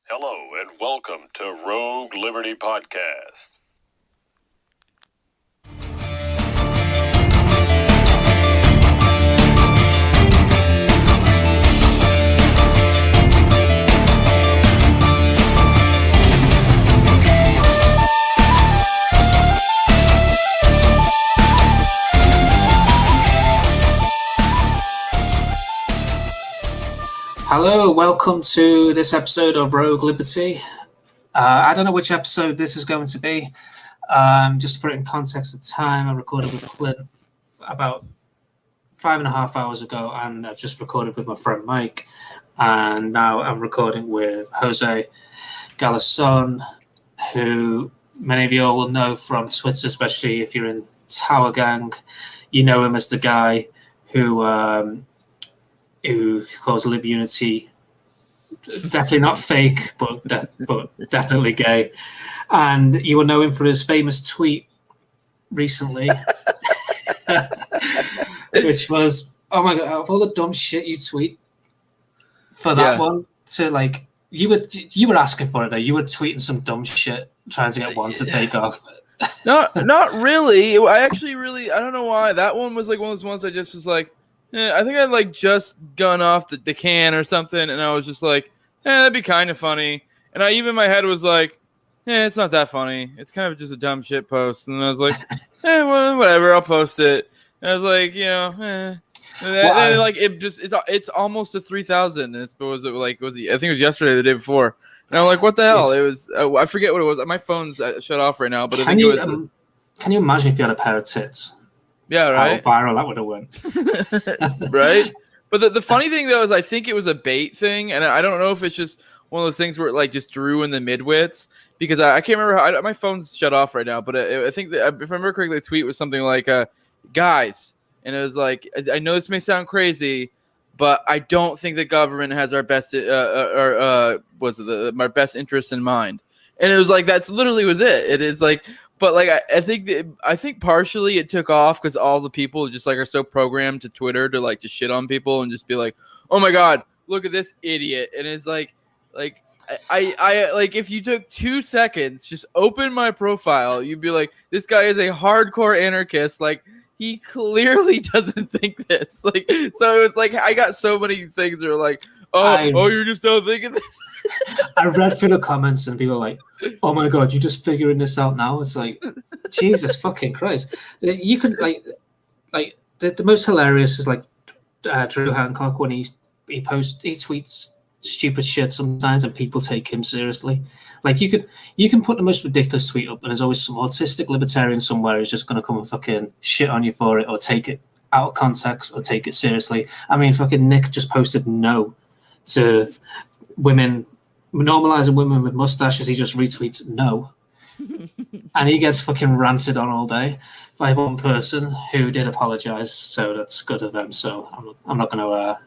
Hello and welcome to Rogue Liberty Podcast. Hello, welcome to this episode of Rogue Liberty. I don't know which episode this is going to be. Just to put it in context, at the time I recorded with Clint about 5.5 hours ago, and I've just recorded with my friend Mike, and now I'm recording with Jose Galison, who many of you all will know from Twitter, especially if you're in Tower Gang. You know him as the guy who calls Lib Unity definitely not fake, but definitely gay. And you will know him for his famous tweet recently, which was, "Oh my god, of all the dumb shit you tweet for that one to like, you were asking for it though. You were tweeting some dumb shit trying to get one to take off." Not really. I don't know why. That one was like one of those ones I just was like, I think I'd like just gone off the can or something, and I was just like, that'd be kind of funny. And my head was like, it's not that funny. It's kind of just a dumb shit post. And I was like, well, whatever, I'll post it. And I was like, it's almost a 3,000. I think it was yesterday, or the day before. And I'm like, what the hell? It was, I forget what it was. My phone's shut off right now, but I think it was. Can you imagine if you had a pair of tits? Yeah, right. How viral that would have went. Right? But the funny thing, though, is I think it was a bait thing, and I don't know if it's just one of those things where it like just drew in the midwits, because I can't remember how my phone's shut off right now, but I think that if I remember correctly, the tweet was something like, guys, and it was like, I know this may sound crazy, but I don't think the government has our best my best interests in mind. And it was like, that's literally was it. It is like, but like I think partially it took off because all the people just like are so programmed to Twitter to like to shit on people and just be like, oh my god, look at this idiot. And it's like I like, if you took 2 seconds, just open my profile, you'd be like, this guy is a hardcore anarchist. Like, he clearly doesn't think this. Like, so it was like I got so many things that were like, you're just not thinking this. I read through the comments and people were like, oh my god, you're just figuring this out now. It's like, Jesus fucking Christ. You could like the most hilarious is like Drew Hancock when he tweets stupid shit sometimes and people take him seriously. Like, you can put the most ridiculous tweet up and there's always some autistic libertarian somewhere who's just gonna come and fucking shit on you for it or take it out of context or take it seriously. I mean, fucking Nick just posted no to women, normalizing women with mustaches. He just retweets no. And he gets fucking ranted on all day by one person who did apologize, so that's good of them. So I'm not going to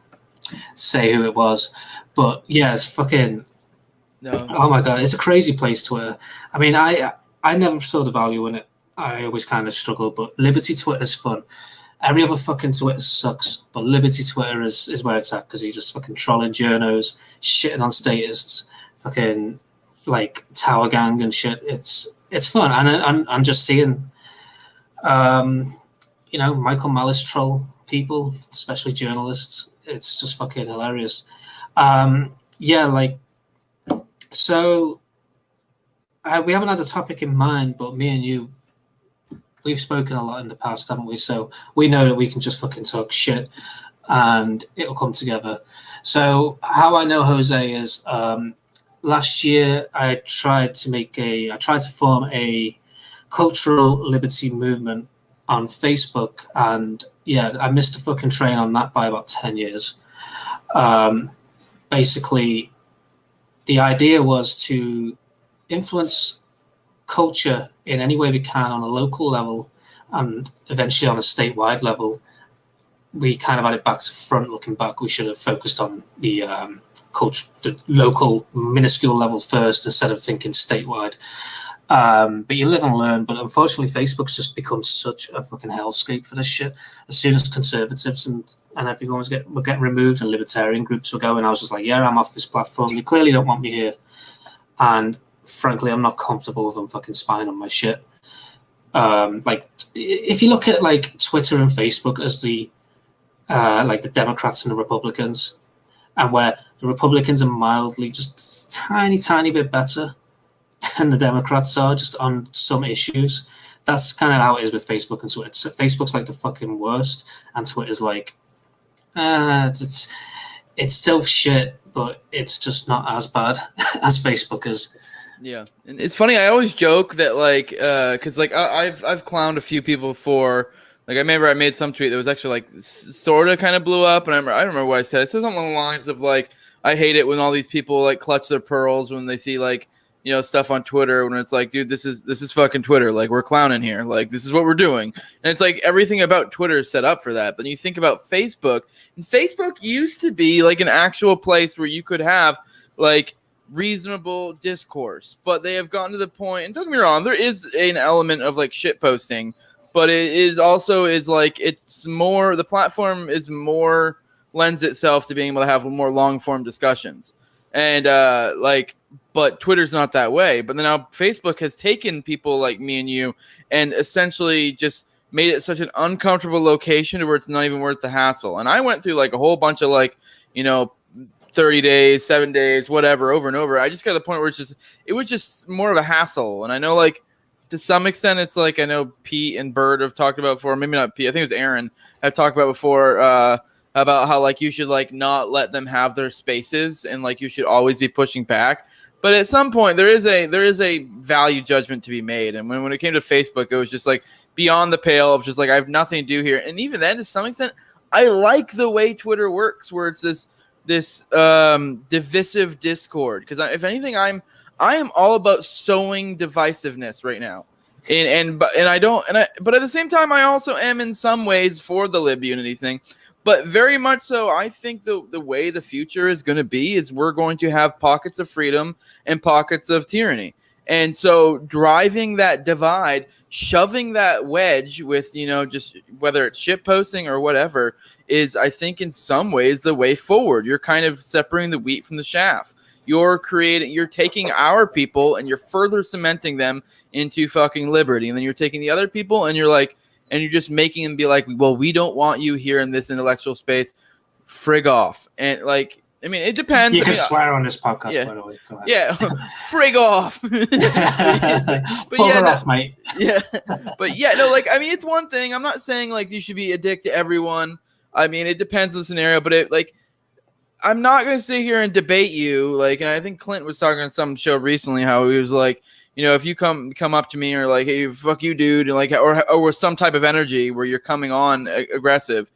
say who it was, but yeah, it's fucking. No. Oh my god, it's a crazy place, Twitter. I mean, I never saw the value in it. I always kind of struggled, but Liberty Twitter is fun. Every other fucking Twitter sucks, but Liberty Twitter is where it's at, because you're just fucking trolling journos, shitting on statists, fucking like Tower Gang and shit. It's fun, and I'm just seeing, Michael Malice troll people, especially journalists. It's just fucking hilarious. So we haven't had a topic in mind, but me and you, we've spoken a lot in the past, haven't we? So we know that we can just fucking talk shit and it'll come together. So how I know Jose is, last year I tried to form a cultural liberty movement on Facebook, and yeah, I missed a fucking train on that by about 10 years. Basically, the idea was to influence culture in any way we can on a local level and eventually on a statewide level. We kind of had it back to front. Looking back, we should have focused on the culture, the local minuscule level first, instead of thinking statewide. But you live and learn. But unfortunately, Facebook's just become such a fucking hellscape for this shit. As soon as conservatives and everyone were getting removed and libertarian groups were going, I was just like, yeah, I'm off this platform. You clearly don't want me here. And frankly, I'm not comfortable with them fucking spying on my shit. Like, if you look at like Twitter and Facebook as the like the Democrats and the Republicans, and where the Republicans are mildly just tiny bit better than the Democrats are just on some issues. That's kind of how it is with Facebook and Twitter. So Facebook's like the fucking worst, and Twitter's like, it's still shit, but it's just not as bad as Facebook is. Yeah, and it's funny. I always joke that like, because like I've clowned a few people for. Like, I remember I made some tweet that was actually, like, sort of kind of blew up, and I don't remember what I said. It said something along the lines of, like, I hate it when all these people, like, clutch their pearls when they see, like, you know, stuff on Twitter, when it's like, dude, this is fucking Twitter. Like, we're clowning here. Like, this is what we're doing. And it's like everything about Twitter is set up for that. But you think about Facebook, and Facebook used to be, like, an actual place where you could have, like, reasonable discourse. But they have gotten to the point, and don't get me wrong, there is an element of, like, shit posting. But it is also like it's more, the platform is more, lends itself to being able to have more long form discussions. And but Twitter's not that way. But then now Facebook has taken people like me and you and essentially just made it such an uncomfortable location to where it's not even worth the hassle. And I went through like a whole bunch of like, you know, 30 days, 7 days, whatever, over and over. I just got to the point where it was just more of a hassle. And I know like, to some extent, it's like I know Pete and Bird have talked about before. Maybe not Pete. I think it was Aaron. I've talked about before about how like you should like not let them have their spaces and like you should always be pushing back. But at some point, there is a value judgment to be made. And when it came to Facebook, it was just like beyond the pale of just like I have nothing to do here. And even then, to some extent, I like the way Twitter works, where it's this divisive discord. Because if anything, I am all about sowing divisiveness right now, but at the same time I also am in some ways for the lib unity thing, but very much so. I think the way the future is going to be is we're going to have pockets of freedom and pockets of tyranny, and so driving that divide, shoving that wedge with just whether it's shit posting or whatever is I think in some ways the way forward. You're kind of separating the wheat from the chaff. You're taking our people and you're further cementing them into fucking liberty. And then you're taking the other people and you're just making them be like, well, we don't want you here in this intellectual space. Frig off. And like, I mean, it depends. You can swear on this podcast, yeah. by the way. Yeah. Frig off. But off, mate. Yeah. But yeah, no, like, I mean, it's one thing. I'm not saying like you should be a dick to everyone. I mean, it depends on the scenario, but I'm not going to sit here and debate you. Like, and I think Clint was talking on some show recently how he was like, if you come up to me or like, hey, fuck you, dude, and like, or with some type of energy where you're coming on aggressive,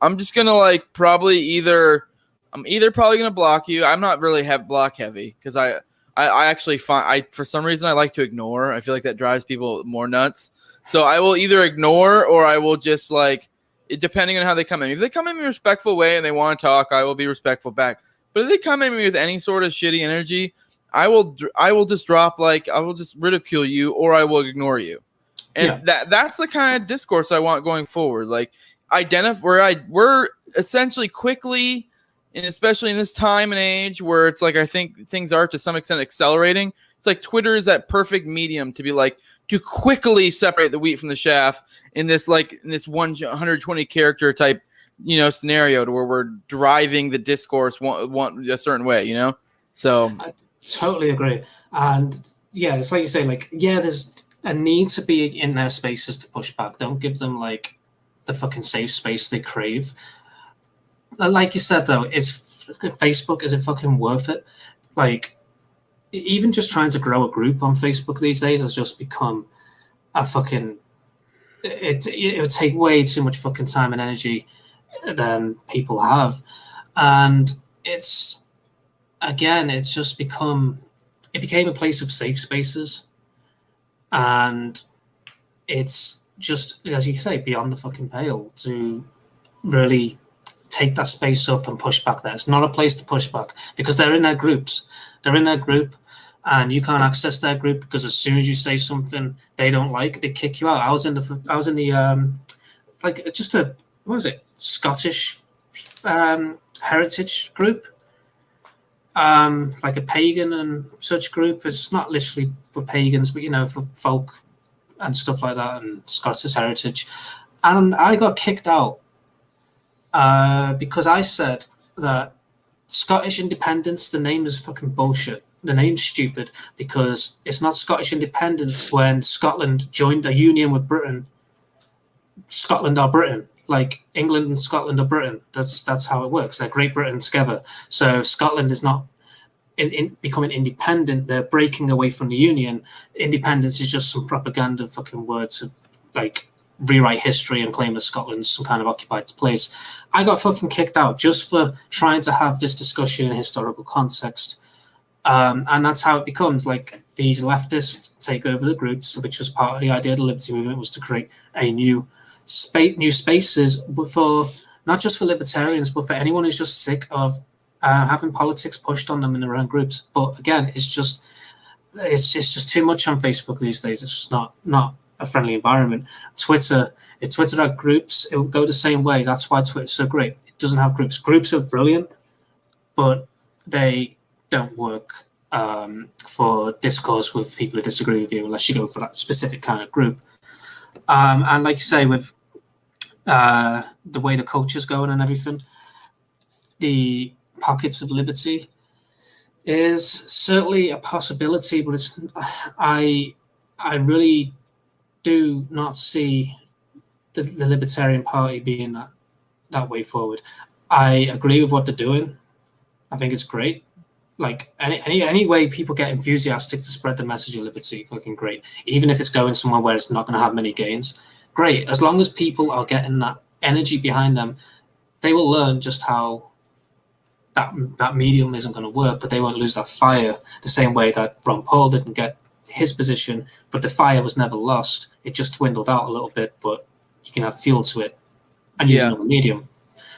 I'm just going to like I'm either probably going to block you. I'm not really block heavy because I actually find for some reason I like to ignore. I feel like that drives people more nuts. So I will either ignore or I will just like, depending on how they come in. If they come in a respectful way and they want to talk, I will be respectful back. But if they come in with any sort of shitty energy, I will just drop, like, I will just ridicule you or I will ignore you. And that's the kind of discourse I want going forward. Like, we're essentially quickly, and especially in this time and age where it's like I think things are to some extent accelerating. It's like Twitter is that perfect medium to be like, to quickly separate the wheat from the chaff in this 120 character type, scenario to where we're driving the discourse one a certain way, So I totally agree. And yeah, it's like you say, like, yeah, there's a need to be in their spaces to push back. Don't give them like the fucking safe space they crave. Like you said though, is it fucking worth it? Like, even just trying to grow a group on Facebook these days has just become a fucking. It would take way too much fucking time and energy than people have, and it's just became a place of safe spaces, and it's just, as you say, beyond the fucking pale to really take that space up and push back there. It's not a place to push back because they're in their groups. They're in their group, and you can't access their group because as soon as you say something they don't like, they kick you out. I was in the like just a what was it, Scottish heritage group, like a pagan and such group. It's not literally for pagans, but for folk and stuff like that, and Scottish heritage. And I got kicked out because I said that Scottish independence, the name is fucking bullshit. The name's stupid because it's not Scottish independence when Scotland joined a union with Britain. Scotland are Britain. Like England and Scotland are Britain. That's how it works. They're Great Britain together. So Scotland is not in becoming independent. They're breaking away from the union. Independence is just some propaganda fucking words to like rewrite history and claim that Scotland's some kind of occupied place. I got fucking kicked out just for trying to have this discussion in historical context. And that's how it becomes. Like these leftists take over the groups, which was part of the idea of the liberty movement, was to create a new spaces for not just for libertarians, but for anyone who's just sick of having politics pushed on them in their own groups. But again, it's just too much on Facebook these days. It's just not a friendly environment. Twitter, if Twitter had groups, it would go the same way. That's why Twitter's so great. It doesn't have groups. Groups are brilliant, but they don't work for discourse with people who disagree with you unless you go for that specific kind of group. And like you say, with the way the culture's going and everything, the pockets of liberty is certainly a possibility, but I really do not see the Libertarian Party being that way forward. I agree with what they're doing. I think it's great. Like any way people get enthusiastic to spread the message of liberty, fucking great. Even if it's going somewhere where it's not going to have many gains, great. As long as people are getting that energy behind them, they will learn just how that medium isn't going to work, but they won't lose that fire the same way that Ron Paul didn't get his position, but the fire was never lost. It just dwindled out a little bit, but you can add fuel to it and use another medium.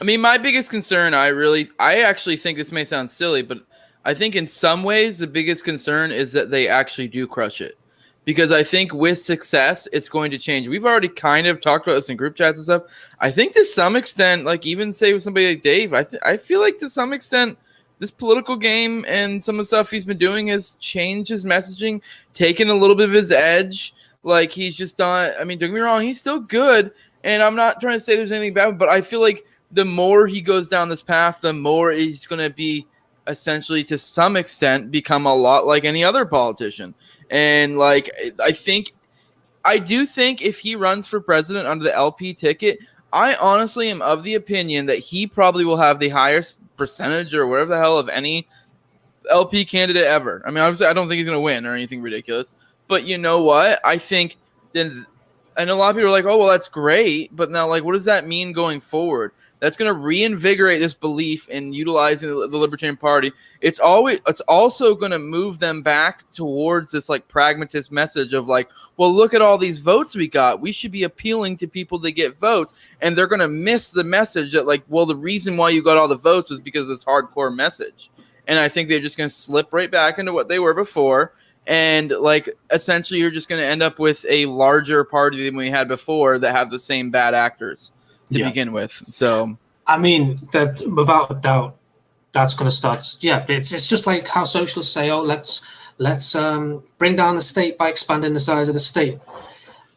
I mean, my biggest concern, I actually think this may sound silly, but I think in some ways the biggest concern is that they actually do crush it. Because I think with success, it's going to change. We've already kind of talked about this in group chats and stuff. I think to some extent, like even say with somebody like Dave, I feel like to some extent this political game and some of the stuff he's been doing has changed his messaging, taken a little bit of his edge. Like he's just done, I mean, don't get me wrong, he's still good. And I'm not trying to say there's anything bad, but I feel like the more he goes down this path, the more he's going to be essentially to some extent become a lot like any other politician. And like, I do think if he runs for president under the LP ticket, I honestly am of the opinion that he probably will have the highest percentage or whatever the hell of any LP candidate ever. I mean, obviously I don't think he's going to win or anything ridiculous, but you know what? I think then, and a lot of people are like, oh, well, that's great. But now like, what does that mean going forward? That's going to reinvigorate this belief in utilizing the Libertarian Party. It's also going to move them back towards this like pragmatist message of like, well, look at all these votes we got. We should be appealing to people to get votes. And they're going to miss the message that like, well, the reason why you got all the votes was because of this hardcore message. And I think they're just going to slip right back into what they were before. And like, essentially you're just going to end up with a larger party than we had before that have the same bad actors to begin with. So I mean, that without a doubt, that's going to start. Yeah, it's just like how socialists say, oh, let's bring down the state by expanding the size of the state.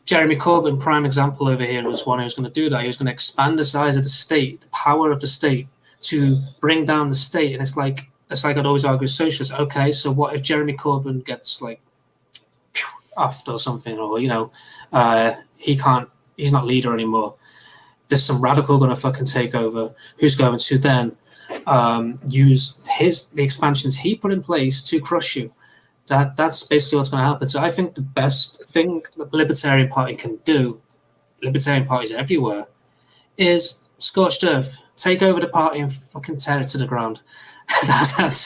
Jeremy Corbyn, prime example over here, was one who was going to do that. He was going to expand the size of the state, the power of the state, to bring down the state. And it's like I'd always argue with socialists. Okay, so what if Jeremy Corbyn gets like offed or something, or he's not leader anymore? There's some radical going to fucking take over who's going to then use the expansions he put in place to crush you. That's basically what's going to happen. So I think the best thing the Libertarian Party can do, Libertarian parties everywhere, is scorched earth. Take over the party and fucking tear it to the ground. That's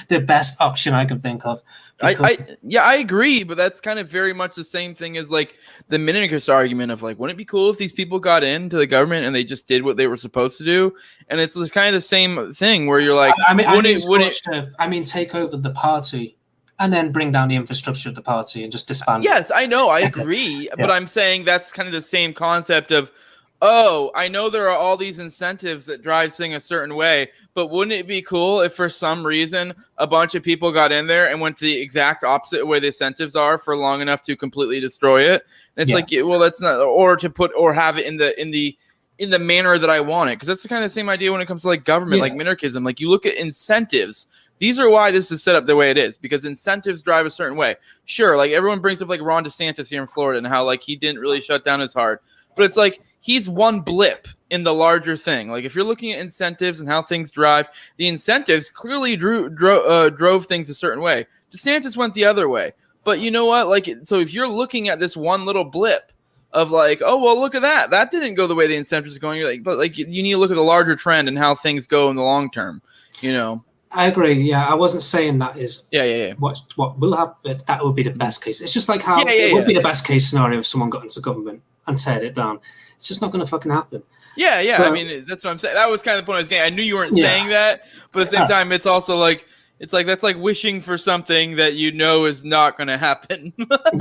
the best option I can think of. I agree, but that's kind of very much the same thing as like the Minikus argument of like, wouldn't it be cool if these people got into the government and they just did what they were supposed to do? And it's kind of the same thing where you're like, I mean, take over the party and then bring down the infrastructure of the party and just disband. Yes, I know, I agree, but I'm saying that's kind of the same concept of, oh, I know there are all these incentives that drive things a certain way, but wouldn't it be cool if for some reason a bunch of people got in there and went to the exact opposite way the incentives are for long enough to completely destroy it? And it's like, well, that's not, or to put, or have it in the manner that I want it, because that's the kind of the same idea when it comes to like government, like minarchism. Like you look at incentives. These are why this is set up the way it is, because incentives drive a certain way. Sure, like everyone brings up like Ron DeSantis here in Florida and how like he didn't really shut down as hard, but it's like he's one blip in the larger thing. Like if you're looking at incentives and how things drive, the incentives clearly drove things a certain way. DeSantis went the other way, but you know what? Like, so if you're looking at this one little blip of like, oh well, look at that didn't go the way the incentives are going. You're like, but like you need to look at the larger trend and how things go in the long term. You know. I agree. Yeah, I wasn't saying that is yeah. What will happen. That would be the best case. It's just like how it would be the best case scenario if someone got into government and teared it down. It's just not going to fucking happen. Yeah. So, I mean, that's what I'm saying. That was kind of the point I was getting. I knew you weren't saying that, but at the same time, it's also like that's like wishing for something that you know is not going to happen.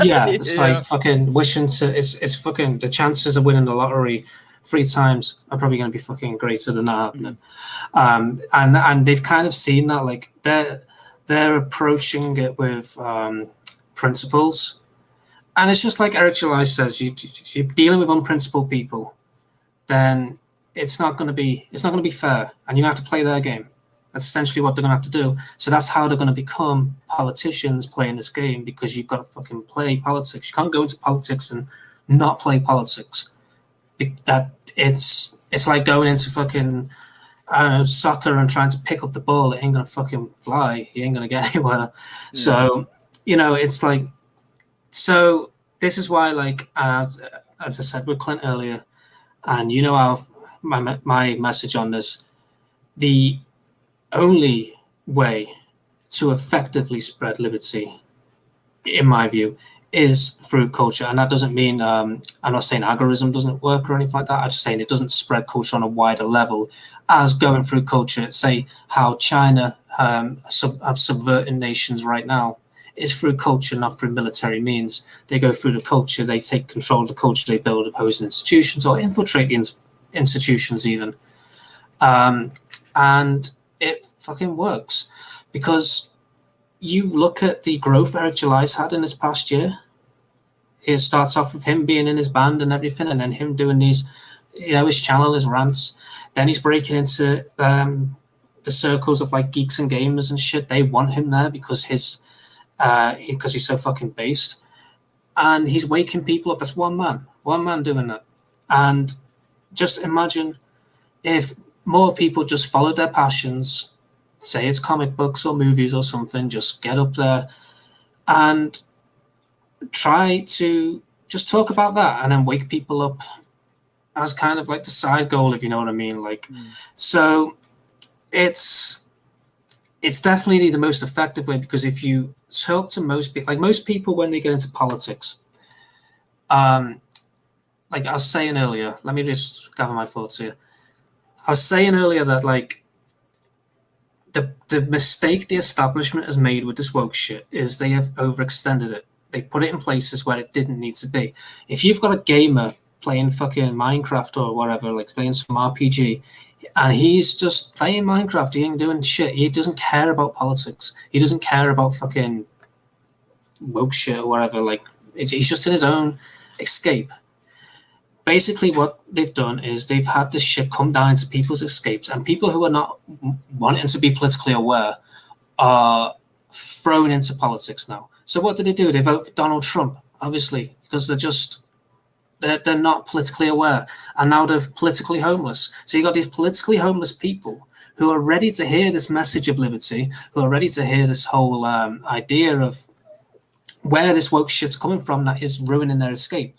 Yeah, it's like fucking wishing to. It's fucking the chances of winning the lottery 3 times are probably going to be fucking greater than that happening. And they've kind of seen that, like they're approaching it with principles, and it's just like Eric July says, you're dealing with unprincipled people, then it's not going to be fair, and you're going to have to play their game. That's essentially what they're going to have to do. So that's how they're going to become politicians playing this game, because you've got to fucking play politics. You can't go into politics and not play politics. That it's like going into fucking soccer and trying to pick up the ball. It ain't gonna fucking fly. You ain't gonna get anywhere. So it's like, so this is why, like, as I said with Clint earlier, and how my message on this, the only way to effectively spread liberty, in my view, is through culture. And that doesn't mean I'm not saying agorism doesn't work or anything like that. I'm just saying it doesn't spread culture on a wider level as going through culture. Say how China have subverting nations right now is through culture, not through military means. They go through the culture, they take control of the culture, they build opposing institutions or infiltrate the institutions even. And it fucking works, because you look at the growth Eric July's had in this past year. It starts off with him being in his band and everything, and then him doing these, his channel, his rants. Then he's breaking into the circles of like geeks and gamers and shit. They want him there because he's so fucking based, and he's waking people up. That's one man doing that. And just imagine if more people just followed their passions. Say it's comic books or movies or something, just get up there and try to just talk about that, and then wake people up as kind of like the side goal, if you know what I mean. Like, so it's definitely the most effective way, because if you talk to most people when they get into politics, like I was saying earlier, let me just gather my thoughts here. I was saying earlier that like, the mistake the establishment has made with this woke shit is they have overextended it. They put it in places where it didn't need to be. If you've got a gamer playing fucking Minecraft or whatever, like playing some RPG, and he's just playing Minecraft, he ain't doing shit. He doesn't care about politics. He doesn't care about fucking woke shit or whatever. Like, he's just in his own escape. Basically, what they've done is they've had this shit come down into people's escapes, and people who are not wanting to be politically aware are thrown into politics now. So what do? They vote for Donald Trump, obviously, because they're not politically aware, and now they're politically homeless. So you got these politically homeless people who are ready to hear this message of liberty, who are ready to hear this whole idea of where this woke shit's coming from that is ruining their escape.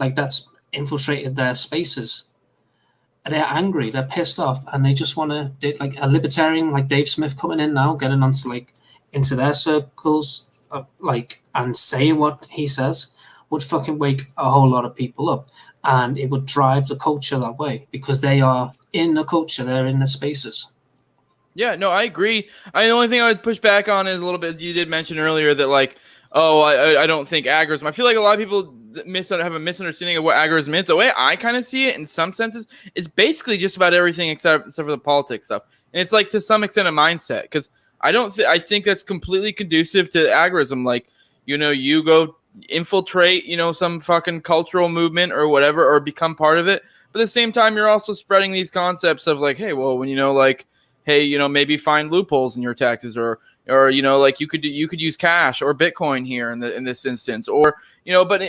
Like, that's infiltrated their spaces. They're angry, they're pissed off, and they just want to, like a libertarian like Dave Smith coming in now, getting onto like into their circles, like, and saying what he says would fucking wake a whole lot of people up, and it would drive the culture that way, because they are in the culture, they're in the spaces. Yeah, no, I agree. The only thing I would push back on is a little bit. You did mention earlier that like, oh, I don't think agorism. I feel like a lot of people have a misunderstanding of what agorism is. The way I kind of see it, in some senses, is basically just about everything except for the politics stuff, and it's like to some extent a mindset because I think that's completely conducive to agorism. Like, you go infiltrate, some fucking cultural movement or whatever, or become part of it. But at the same time, you're also spreading these concepts of like, hey, well, when like. Hey, maybe find loopholes in your taxes, or like you could use cash or Bitcoin here in this instance, or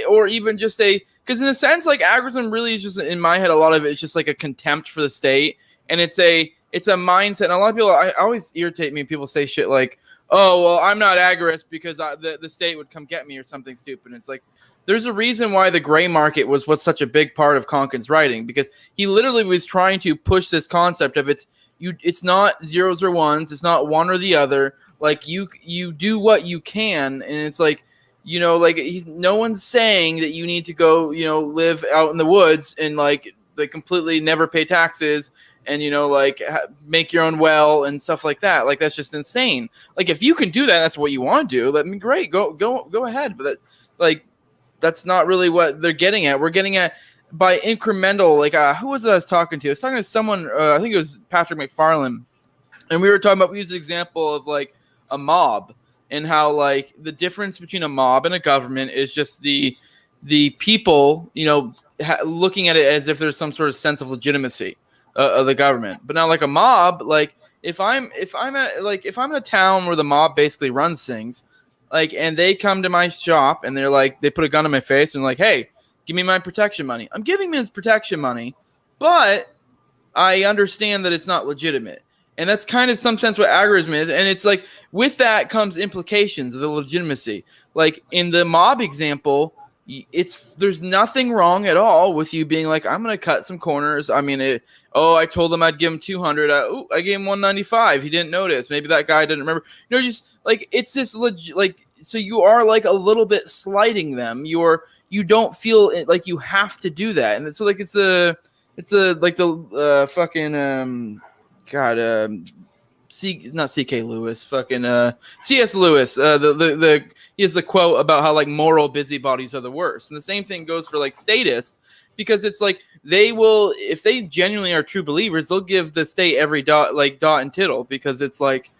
or even just because in a sense, like agorism really is just in my head, a lot of it is just like a contempt for the state, and it's a mindset. And a lot of people, I always irritate me. People say shit like, oh, well, I'm not agorist because the state would come get me or something stupid. And it's like, there's a reason why the gray market was such a big part of Konkin's writing, because he literally was trying to push this concept of it's not zeros or ones. It's not one or the other. Like you do what you can, and it's like, no one's saying that you need to go, live out in the woods and like they completely never pay taxes and make your own well and stuff like that. Like that's just insane. Like if you can do that, that's what you want to do. Let me great, go ahead. But that's not really what they're getting at. We're getting at by incremental, like who was it I was talking to? I was talking to someone, I think it was Patrick McFarlane, and we used an example of like a mob and how like the difference between a mob and a government is just the people, looking at it as if there's some sort of sense of legitimacy of the government. But now like a mob, like if I'm in a town where the mob basically runs things, like, and they come to my shop and they're like, they put a gun in my face and like, hey, give me my protection money. I'm giving him his protection money, but I understand that it's not legitimate. And that's kind of some sense what agorism is. And it's like, with that comes implications of the legitimacy. Like in the mob example, there's nothing wrong at all with you being like, I'm going to cut some corners. I mean, I told him I'd give him 200. I gave him 195. He didn't notice. Maybe that guy didn't remember. Just like, it's this so you are like a little bit slighting them. You don't feel like you have to do that. And so like, it's like the fucking, not C.K. Lewis, fucking C.S. Lewis. He has the quote about how like moral busybodies are the worst, and the same thing goes for like statists, because it's like they will, if they genuinely are true believers, they'll give the state every dot and tittle because it's like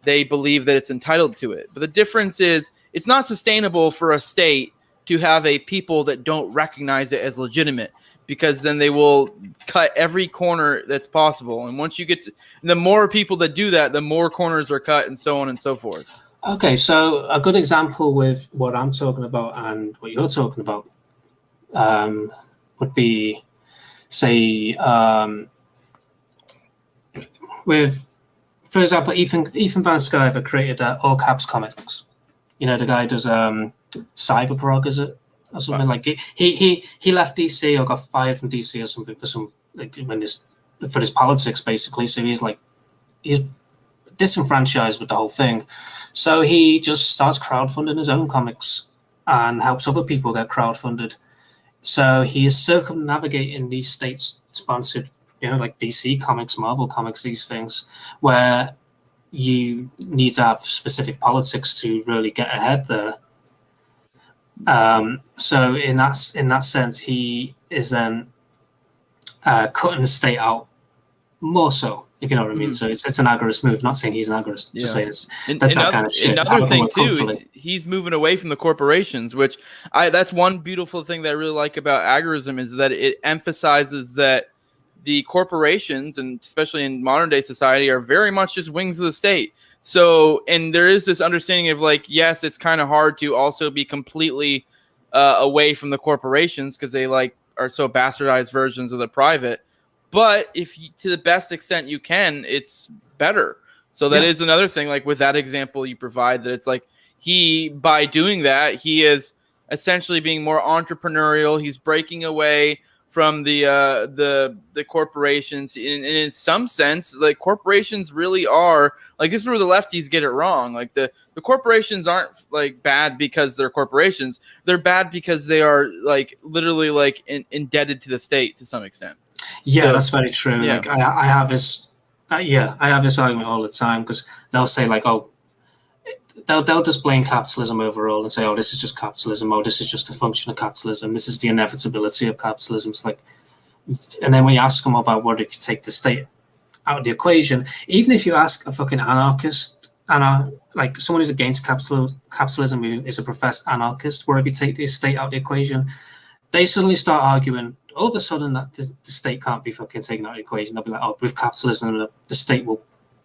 they believe that it's entitled to it. But the difference is it's not sustainable for a state to have a people that don't recognize it as legitimate, because then they will cut every corner that's possible. And once you get to, the more people that do that, the more corners are cut and so on and so forth. Okay, so a good example with what I'm talking about and what you're talking about would be, say, with, for example, Ethan Van Sciver created All Caps Comics. The guy does Cyberprog, is it? Or something like he left DC or got fired from DC or something for some for his politics basically. So he's disenfranchised with the whole thing. So he just starts crowdfunding his own comics and helps other people get crowdfunded. So he is circumnavigating these state-sponsored, like DC Comics, Marvel Comics, these things where you need to have specific politics to really get ahead there. So in that sense, he is then cutting the state out more so, if you know what I mean. So it's an agorist move. Not saying he's an agorist, just saying that's that kind of shit. Another thing too is he's moving away from the corporations, which that's one beautiful thing that I really like about agorism, is that it emphasizes that the corporations, and especially in modern day society, are very much just wings of the state. So, and there is this understanding of like, yes, it's kind of hard to also be completely away from the corporations because they like are so bastardized versions of the private. But if you, to the best extent you can, it's better. So that is another thing. Like with that example you provide, that it's like by doing that, he is essentially being more entrepreneurial. He's breaking away from the corporations. In some sense, like corporations really are like, this is where the lefties get it wrong. Like the corporations aren't like bad because they're corporations. They're bad because they are like literally like indebted to the state to some extent. Yeah, so, that's very true. Yeah. Like I have this yeah, I have this argument all the time because they'll say like, oh, they'll just blame capitalism overall and say, oh, this is just capitalism, oh, this is just a function of capitalism, this is the inevitability of capitalism. It's like, and then when you ask them about what if you take the state out of the equation, even if you ask a fucking anarchist, like someone who's against capitalism who is a professed anarchist, where if you take the state out of the equation, they suddenly start arguing all of a sudden that the state can't be fucking taken out of the equation. They'll be like, oh, with capitalism, the state will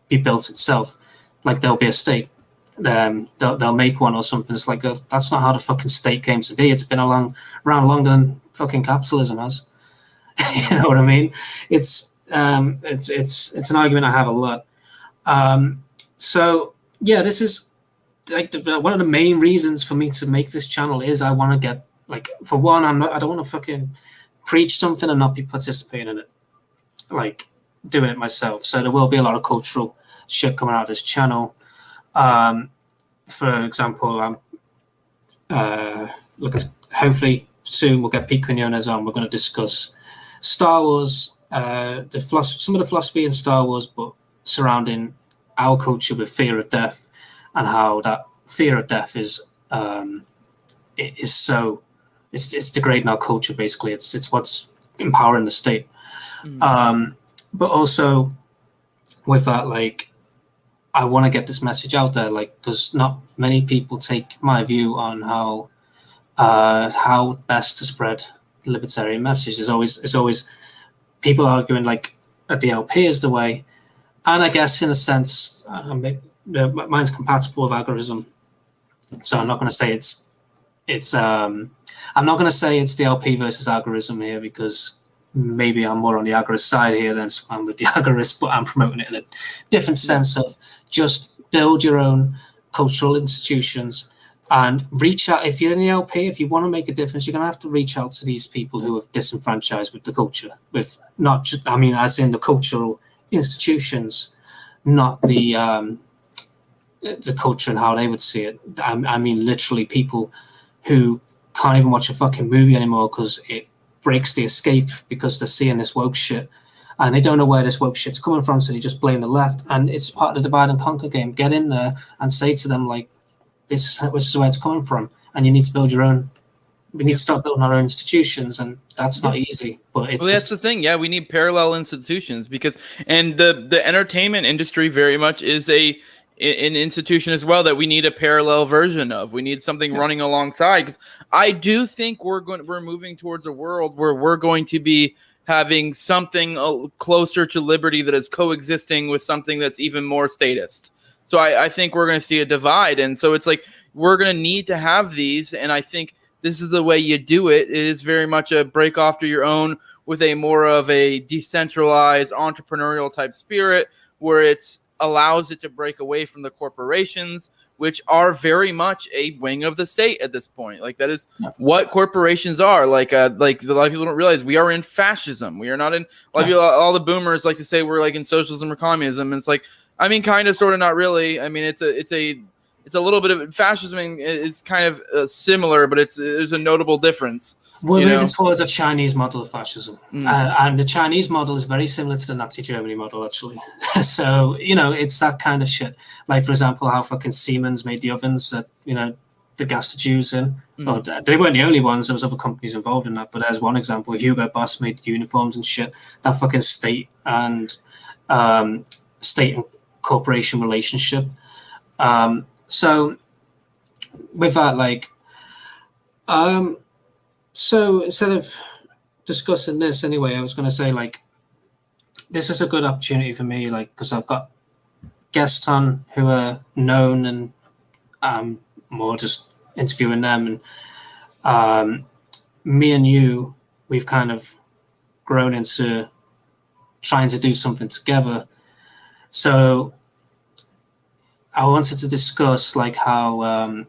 be built itself. Like there'll be a state. They'll make one or something. It's like, that's not how the fucking state came to be. It's been around longer than fucking capitalism has. You know what I mean? It's an argument I have a lot. So yeah, this is like one of the main reasons for me to make this channel is I want to get, like, for one, I don't want to fucking preach something and not be participating in it, like doing it myself. So there will be a lot of cultural shit coming out of this channel. For example, hopefully soon we'll get Pete Quinones on. We're going to discuss Star Wars, some of the philosophy in Star Wars, but surrounding our culture with fear of death, and how that fear of death is it's degrading our culture. Basically, it's what's empowering the state. But also with that, like, I want to get this message out there, like, because not many people take my view on how best to spread the libertarian message. It's always people arguing like that the LP is the way, and I guess in a sense, mine's compatible with agorism. So I'm not going to say I'm not going to say it's the LP versus agorism here, because maybe I'm more on the agorist side here than I'm with the agorist, but I'm promoting it in a different sense of just build your own cultural institutions and reach out. If you're in the LP, if you want to make a difference, you're going to have to reach out to these people who have disenfranchised with the culture, with not just, I mean, as in the cultural institutions, not the culture and how they would see it. I mean, literally people who can't even watch a fucking movie anymore because it breaks the escape, because they're seeing this woke shit and they don't know where this woke shit's coming from, so they just blame the left. And it's part of the divide and conquer game. Get in there and say to them, like, this is where it's coming from, and you need to build your own. We need to start building our own institutions, and that's not easy. But it's that's the thing. Yeah, we need parallel institutions, because the entertainment industry very much is an institution as well that we need a parallel version of. We need something running alongside, because I do think we're moving towards a world where we're going to be having something closer to liberty that is coexisting with something that's even more statist. So I think we're going to see a divide, and so it's like we're going to need to have these, and I think this is the way you do it. It is very much a break off to your own with a more of a decentralized entrepreneurial type spirit, where it's allows it to break away from the corporations, which are very much a wing of the state at this point. Like, that is what corporations are. Like a lot of people don't realize we are in fascism. We are not in, a lot of people, all the boomers like to say we're like in socialism or communism. And it's like, I mean, kind of, sort of, not really. I mean, it's a little bit of fascism. It's kind of similar, but there's a notable difference. We're moving towards a Chinese model of fascism. And the Chinese model is very similar to the Nazi Germany model, actually. So, it's that kind of shit. Like, for example, how fucking Siemens made the ovens that, the gas the Jews in. Well, they weren't the only ones. There was other companies involved in that. But there's one example. Hugo Boss made the uniforms and shit. That fucking state and corporation relationship. So with that, like, so instead of discussing this anyway, I was going to say, like, this is a good opportunity for me, like, because I've got guests on who are known, and more just interviewing them. And me and you, we've kind of grown into trying to do something together. So I wanted to discuss, like, how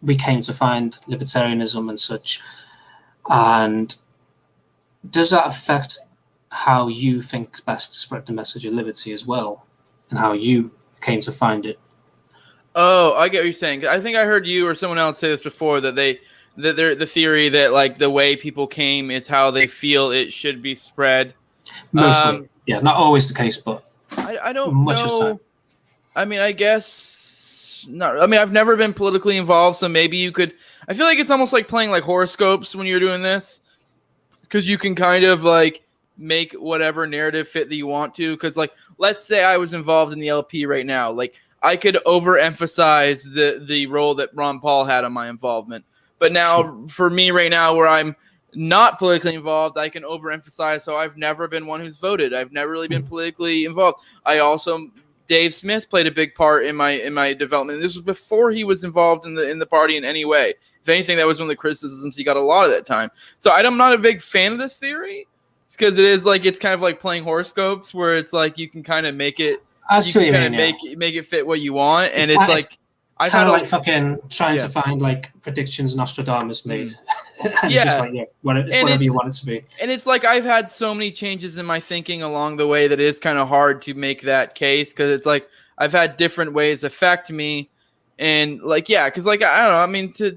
we came to find libertarianism and such, and does that affect how you think best to spread the message of liberty as well, and how you came to find it? Oh, I get what you're saying. I think I heard you or someone else say this before, that they're the theory that, like, the way people came is how they feel it should be spread. Mostly, Yeah, not always the case, but I don't much of the know. time. I mean, I guess not. I mean, I've never been politically involved, so maybe you could. I feel like it's almost like playing like horoscopes when you're doing this, because you can kind of like make whatever narrative fit that you want to. Because like, let's say I was involved in the LP right now, like I could overemphasize the role that Ron Paul had on my involvement. But now for me right now, where I'm not politically involved, I can overemphasize. So I've never been one who's voted. I've never really been politically involved. I also, Dave Smith played a big part in my development. This was before he was involved in the party in any way. If anything, that was one of the criticisms he got a lot of that time. So I'm not a big fan of this theory. It's because it is like, it's kind of like playing horoscopes, where it's like you can kind of make it, make it fit what you want, and it's like I've kind of like fucking trying to find like predictions Nostradamus made. And it's just like, it's whatever you want it to be. And it's like I've had so many changes in my thinking along the way that it is kind of hard to make that case, because it's like I've had different ways affect me. And like, because like, I don't know, I mean, to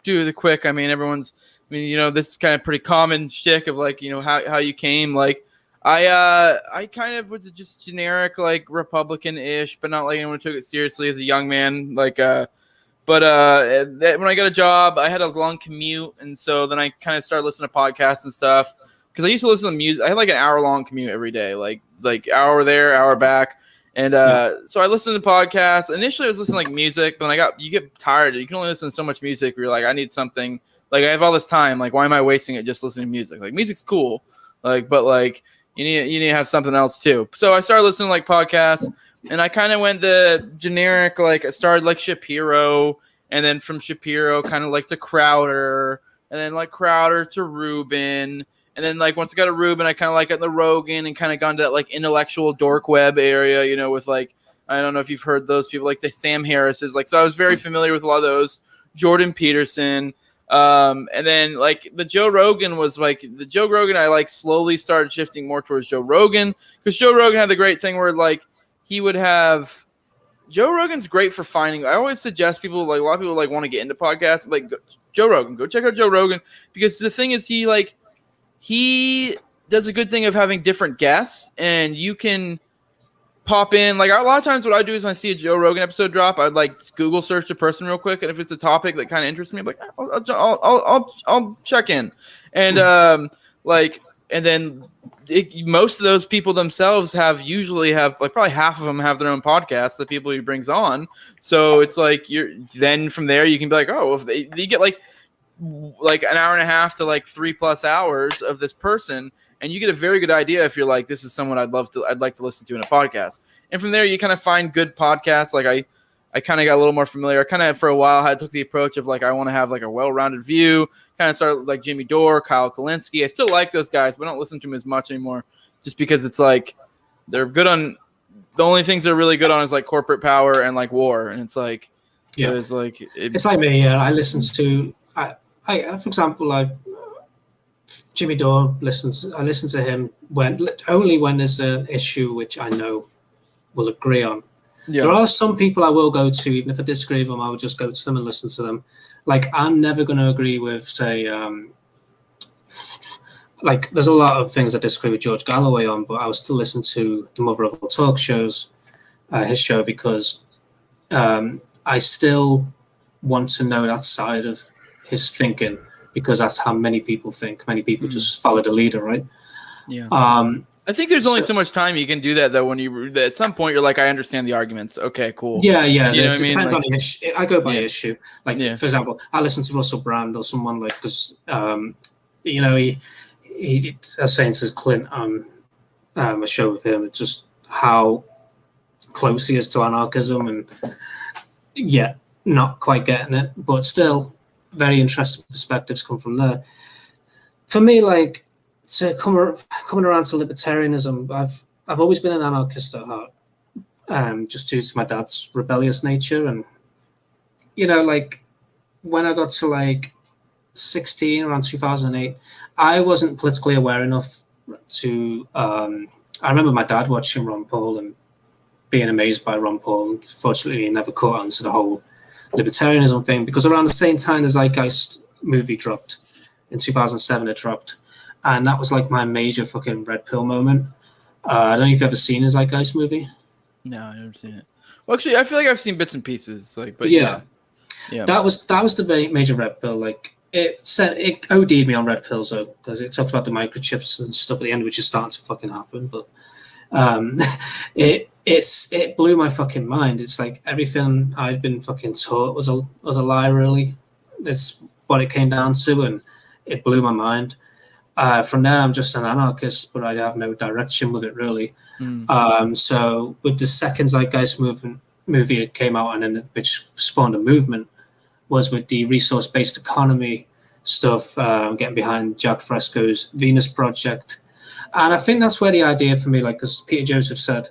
do the quick, I mean, this is kind of pretty common shtick of like, how you came. Like I kind of was just generic, like Republican-ish, but not like anyone took it seriously as a young man. Like, when I got a job, I had a long commute, and so then I kind of started listening to podcasts and stuff, because I used to listen to music. I had like an hour-long commute every day, like hour there, hour back, and so I listened to podcasts. Initially, I was listening to like music, but then you get tired. You can only listen to so much music where you're like, I need something. Like I have all this time. Like, why am I wasting it just listening to music? Like, music's cool, but like you need to have something else too. So I started listening to like podcasts. And I kind of went the generic, like I started like Shapiro, and then from Shapiro kind of like to Crowder, and then like Crowder to Rubin. And then like once I got to Rubin, I kind of like got the Rogan and kind of gone to that like intellectual dork web area, with like, I don't know if you've heard those people, like the Sam Harris's. Like, so I was very familiar with a lot of those. Jordan Peterson. And then like the Joe Rogan I like slowly started shifting more towards Joe Rogan, because Joe Rogan had the great thing where like, he would have Joe Rogan's great for finding. I always suggest people, like a lot of people like want to get into podcasts, like Joe Rogan, go check out Joe Rogan, because the thing is he does a good thing of having different guests, and you can pop in. Like a lot of times what I do is when I see a Joe Rogan episode drop, I'd like Google search the person real quick, and if it's a topic that kind of interests me, I'm like, I'll check in, and and then most of those people themselves usually have like probably half of them have their own podcast, the people he brings on. So it's like then from there you can be like, oh, if you get like an hour and a half to like 3+ hours of this person, and you get a very good idea if you're like, this is someone I'd like to listen to in a podcast. And from there you kind of find good podcasts. Like I kind of got a little more familiar. I kind of for a while I took the approach of like, I want to have like a well-rounded view. Kind of started like Jimmy Dore, Kyle Kulinski. I still like those guys, but I don't listen to them as much anymore, just because it's like they're good on the only things they're really good on is like corporate power and like war, and it's like it's like me. I listen to for example, like Jimmy Dore. I listen to him only when there's an issue which I know we'll agree on. Yeah. There are some people I will go to, even if I disagree with them, I will just go to them and listen to them. Like, I'm never going to agree with, say, like, there's a lot of things I disagree with George Galloway on, but I will still listen to the Mother of All Talk shows, his show, because I still want to know that side of his thinking, because that's how many people think. Many people just follow the leader, right? Yeah. I think there's only so much time you can do that, though. When at some point you're like, I understand the arguments. Okay, cool. Yeah. You know what I mean? It depends on the issue. I go by issue. Like, for example, I listen to Russell Brand or someone like, because he as saying to Clint on a show with him, it's just how close he is to anarchism, and not quite getting it, but still very interesting perspectives come from there. For me, like, to coming around to libertarianism, I've always been an anarchist at heart, just due to my dad's rebellious nature. And like when I got to like 16, around 2008, I wasn't politically aware enough to. I remember my dad watching Ron Paul and being amazed by Ron Paul. Unfortunately, he never caught on to the whole libertarianism thing, because around the same time the Zeitgeist movie dropped in 2007, it dropped. And that was like my major fucking red pill moment. I don't know if you've ever seen his Zeitgeist movie. No, I've never seen it. Well, actually, I feel like I've seen bits and pieces. Like, but Yeah. yeah. That was the major red pill. Like it OD'd me on red pills though, because it talked about the microchips and stuff at the end, which is starting to fucking happen. But it blew my fucking mind. It's like everything I'd been fucking taught was a lie. Really, it's what it came down to, and it blew my mind. From there, I'm just an anarchist, but I have no direction with it really. So with the second Zeitgeist movie that came out, and then which spawned a movement, was with the resource-based economy stuff, getting behind Jack Fresco's Venus Project. And I think that's where the idea for me, like, because Peter Joseph said,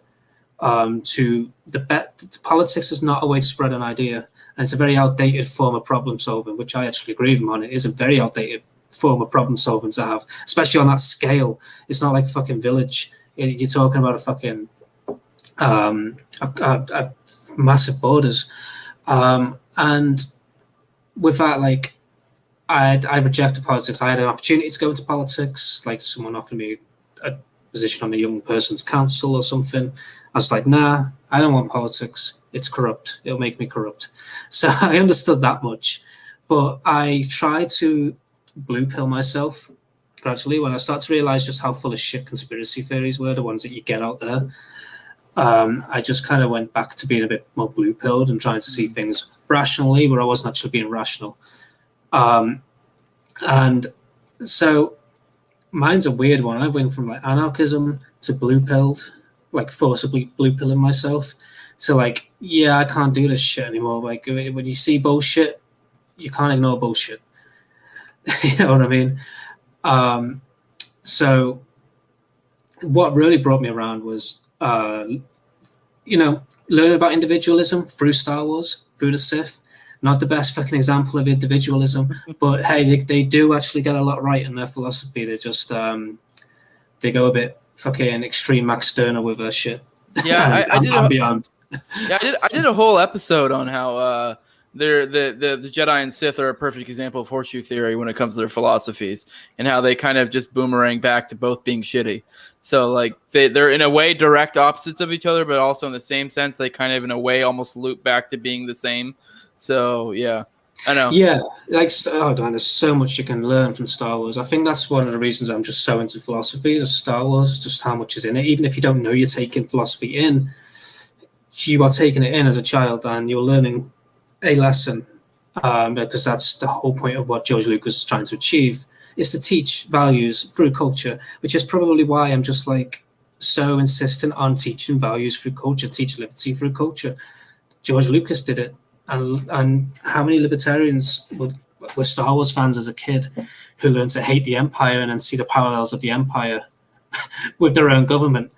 politics is not a way to spread an idea, and it's a very outdated form of problem solving, which I actually agree with him on. It is a very outdated form of problem solving to have, especially on that scale. It's not like a fucking village. You're talking about a fucking massive borders, and with that, like, I rejected politics. I had an opportunity to go into politics, like someone offered me a position on a young person's council or something. I was like, nah, I don't want politics. It's corrupt. It'll make me corrupt. So I understood that much, but I tried to blue pill myself gradually when I started to realize just how full of shit conspiracy theories were, the ones that you get out there. I just kind of went back to being a bit more blue pilled and trying to see things rationally, where I wasn't actually being rational. And so mine's a weird one. I went from like anarchism to blue pilled, like forcibly blue pilling myself, to like, yeah, I can't do this shit anymore. Like when you see bullshit, you can't ignore bullshit. You know what I mean? So what really brought me around was, learning about individualism through Star Wars, through the Sith. Not the best fucking example of individualism, but hey, they do actually get a lot right in their philosophy. They just they go a bit fucking extreme Max Stirner with their shit. Yeah, and beyond. Yeah, I did a whole episode on how the Jedi and Sith are a perfect example of horseshoe theory when it comes to their philosophies, and how they kind of just boomerang back to both being shitty. So like they're in a way direct opposites of each other, but also in the same sense they kind of in a way almost loop back to being the same. So yeah, I know. Yeah, like, oh man, there's so much you can learn from Star Wars. I think that's one of the reasons I'm just so into philosophy is Star Wars, just how much is in it. Even if you don't know you're taking philosophy in, you are taking it in as a child and you're learning a lesson, because that's the whole point of what George Lucas is trying to achieve, is to teach values through culture, which is probably why I'm just like so insistent on teaching values through culture, teach liberty through culture. George Lucas did it. And how many libertarians were Star Wars fans as a kid who learned to hate the Empire and then see the parallels of the Empire with their own government?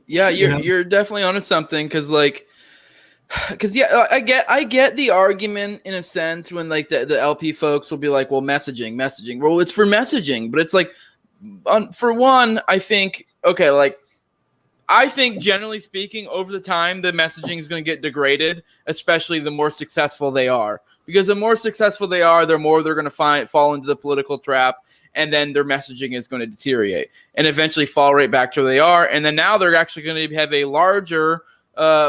Yeah, you're definitely onto something, because yeah, I get the argument in a sense when like the LP folks will be like, well, messaging. Well, it's for messaging, but it's like, for one, I think generally speaking, over the time, the messaging is going to get degraded, especially the more successful they are. Because the more successful they are, the more they're going to fall into the political trap, and then their messaging is going to deteriorate and eventually fall right back to where they are. And then now they're actually going to have a larger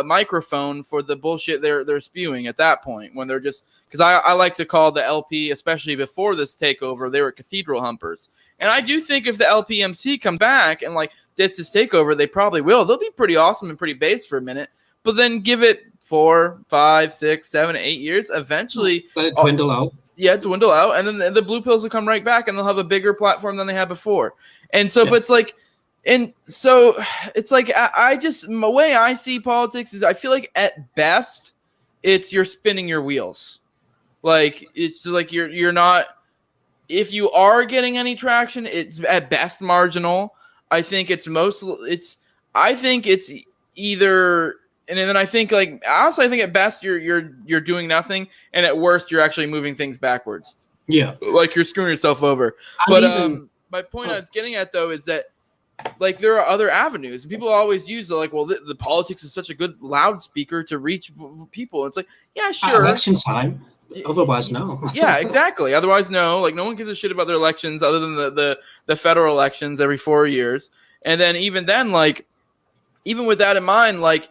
microphone for the bullshit they're spewing at that point, when they're just, because I like to call the LP, especially before this takeover, they were cathedral humpers. And I do think if the LPMC comes back and like this takeover, they probably will. They'll be pretty awesome and pretty base for a minute, but then give it 4, 5, 6, 7, 8 years. Eventually, let it dwindle out. Yeah, dwindle out, and then the blue pills will come right back, and they'll have a bigger platform than they had before. And so, yeah. But it's like, and so it's like I just, the way I see politics is I feel like at best it's you're spinning your wheels. Like it's like you're not. If you are getting any traction, it's at best marginal. I think it's either, and then I think like honestly, I think at best you're doing nothing, and at worst you're actually moving things backwards. Yeah, like you're screwing yourself over. But my point I was getting at though is that like there are other avenues. People always use the politics is such a good loudspeaker to reach people. It's like, yeah, sure. Election time. Otherwise, no. Yeah, exactly. Otherwise, no. Like no one gives a shit about their elections other than the federal elections every 4 years. And then even then, like, even with that in mind, like,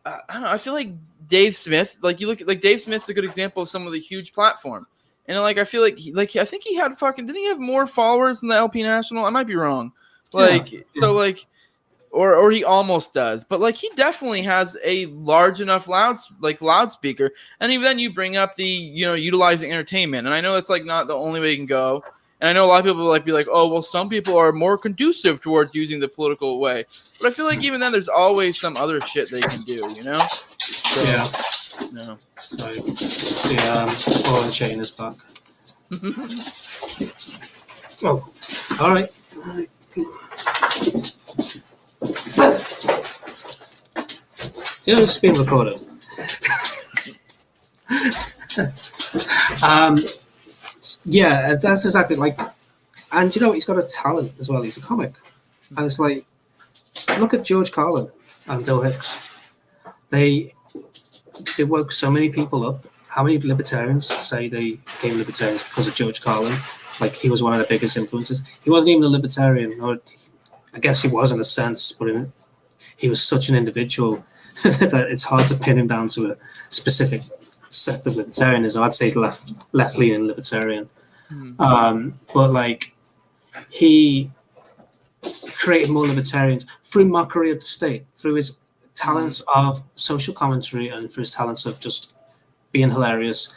I don't know, I feel like Dave Smith, like, you look at, like, Dave Smith's a good example of someone with a huge platform. And, like, I feel like, I think he had didn't he have more followers than the LP National? I might be wrong. Like, so, like, or he almost does. But, like, he definitely has a large enough loudspeaker. And even then you bring up the, utilizing entertainment. And I know that's, like, not the only way you can go. And I know a lot of people like be like, oh, well, some people are more conducive towards using the political way. But I feel like even then there's always some other shit they can do, So, no. Sorry. The oil chain is back. Oh, all right. It's been recorded. Yeah, that's exactly like, and he's got a talent as well. He's a comic, and it's like, look at George Carlin and Bill Hicks. They woke so many people up. How many libertarians say they became libertarians because of George Carlin? Like, he was one of the biggest influences. He wasn't even a libertarian, or I guess he was in a sense, but he was such an individual that it's hard to pin him down to a specific sect of libertarianism. I'd say left-leaning libertarian. But like, he created more libertarians through mockery of the state, through his talents of social commentary, and through his talents of just being hilarious.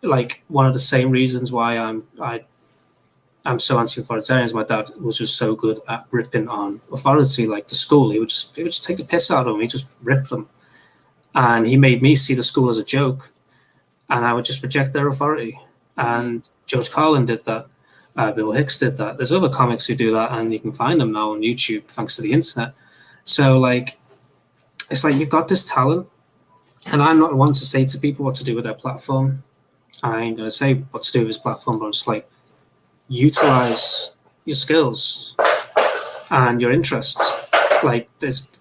Like, one of the same reasons why I'm so anti-authoritarian is my dad was just so good at ripping on authority. Like, the school, he would just take the piss out of them. He just ripped them, and he made me see the school as a joke, and I would just reject their authority. And George Carlin did that. Bill Hicks did that. There's other comics who do that, and you can find them now on YouTube thanks to the internet. So, like, it's like, you've got this talent, and I'm not one to say to people what to do with their platform. I ain't going to say what to do with his platform, but I'm just like, utilize your skills and your interests. Like, there's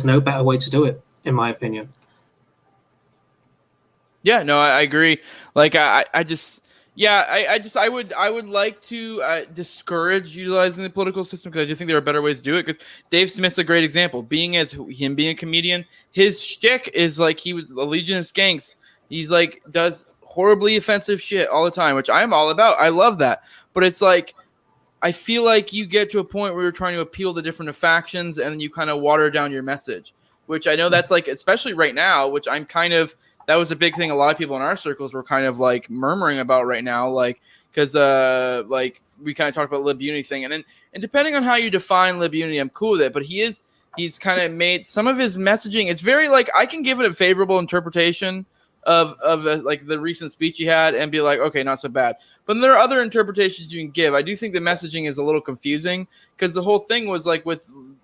no better way to do it, in my opinion. Yeah, no, I agree. Like, I would like to discourage utilizing the political system, because I do think there are better ways to do it. Because Dave Smith's a great example. Being a comedian, his shtick is like, he was Allegiance Skanks. He's like, does horribly offensive shit all the time, which I'm all about. I love that. But it's like, I feel like you get to a point where you're trying to appeal to different factions, and then you kind of water down your message, which I know that's like, especially right now, which I'm kind of, that was a big thing a lot of people in our circles were kind of like murmuring about right now, like, because like, we kind of talked about LibUnity thing, and depending on how you define LibUnity, I'm cool with it. But he's kind of made some of his messaging, it's very like, I can give it a favorable interpretation of like the recent speech he had and be like, okay, not so bad. But there are other interpretations you can give. I do think the messaging is a little confusing, because the whole thing was like, when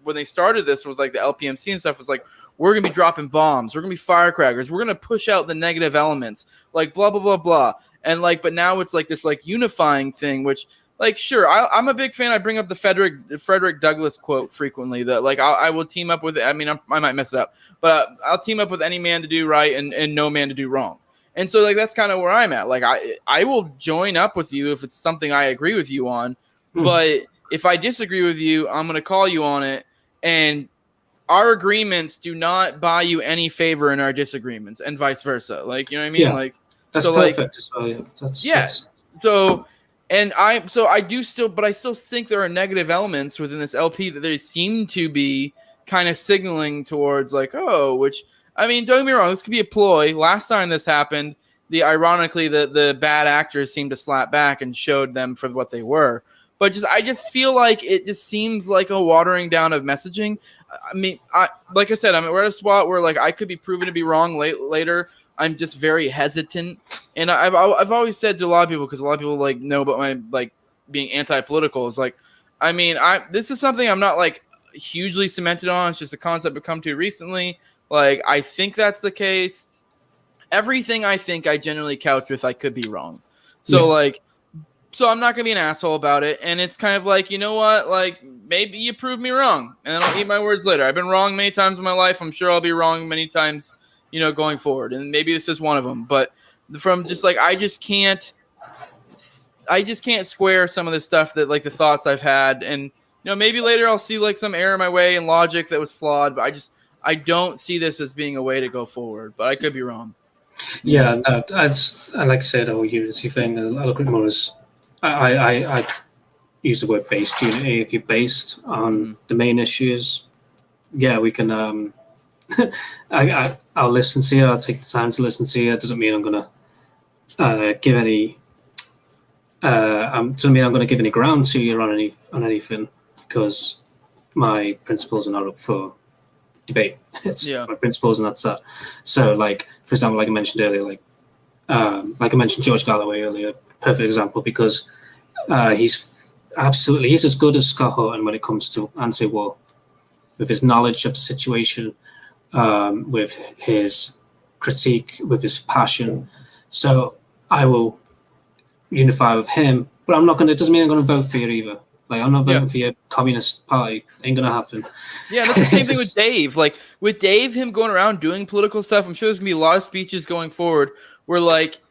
they started this with like the LPMC and stuff, was like, we're going to be dropping bombs, we're going to be firecrackers, we're going to push out the negative elements, like blah, blah, blah, blah. And like, but now it's like this like unifying thing, which, like, sure, I'm a big fan. I bring up the Frederick Douglass quote frequently, that like, I will team up with, I mean, I might mess it up, but I'll team up with any man to do right and no man to do wrong. And so like, that's kind of where I'm at. Like, I will join up with you if it's something I agree with you on, but if I disagree with you, I'm going to call you on it. And our agreements do not buy you any favor in our disagreements, and vice versa. Like, you know what I mean? Yeah, like, that's so perfect like, as well. Yeah. That's, so, and I still think there are negative elements within this LP that they seem to be kind of signaling towards, like, oh, which, I mean, don't get me wrong, this could be a ploy. Last time this happened, ironically, the bad actors seemed to slap back and showed them for what they were. But I just feel like it just seems like a watering down of messaging. I mean, like I said, we're at a spot where like I could be proven to be wrong later. I'm just very hesitant, and I've always said to a lot of people, because a lot of people like know about my like being anti-political. It's like, I mean, this is something I'm not like hugely cemented on. It's just a concept I've come to recently. Like, I think that's the case. Everything I think I generally couch with I could be wrong. So like. So I'm not going to be an asshole about it. And it's kind of like, you know what? Like, maybe you prove me wrong, and then I'll eat my words later. I've been wrong many times in my life. I'm sure I'll be wrong many times, going forward. And maybe this is one of them. But from just like, I just can't square some of the stuff that like the thoughts I've had. And maybe later I'll see like some error in my way in logic that was flawed, but I don't see this as being a way to go forward. But I could be wrong. Yeah, no, I like I said, the whole unity thing. I look at it more as I use the word based unity. If you're based on the main issues, yeah, we can. I'll listen to you. I'll take the time to listen to you. It doesn't mean I'm gonna give any. Doesn't mean I'm going to give any ground to you on anything, because my principles are not up for debate. It's my principles, and that's that. So, like, for example, like I mentioned earlier, like I mentioned George Galloway earlier, perfect example, because he's as good as Scott Horton when it comes to anti-war, with his knowledge of the situation, with his critique, with his passion. So I will unify with him, but I'm not going to. It doesn't mean I'm going to vote for you either. Like, I'm not voting for your communist party. Ain't going to happen. Yeah, that's the same thing with Dave. Like, with Dave, him going around doing political stuff, I'm sure there's going to be a lot of speeches going forward where, like,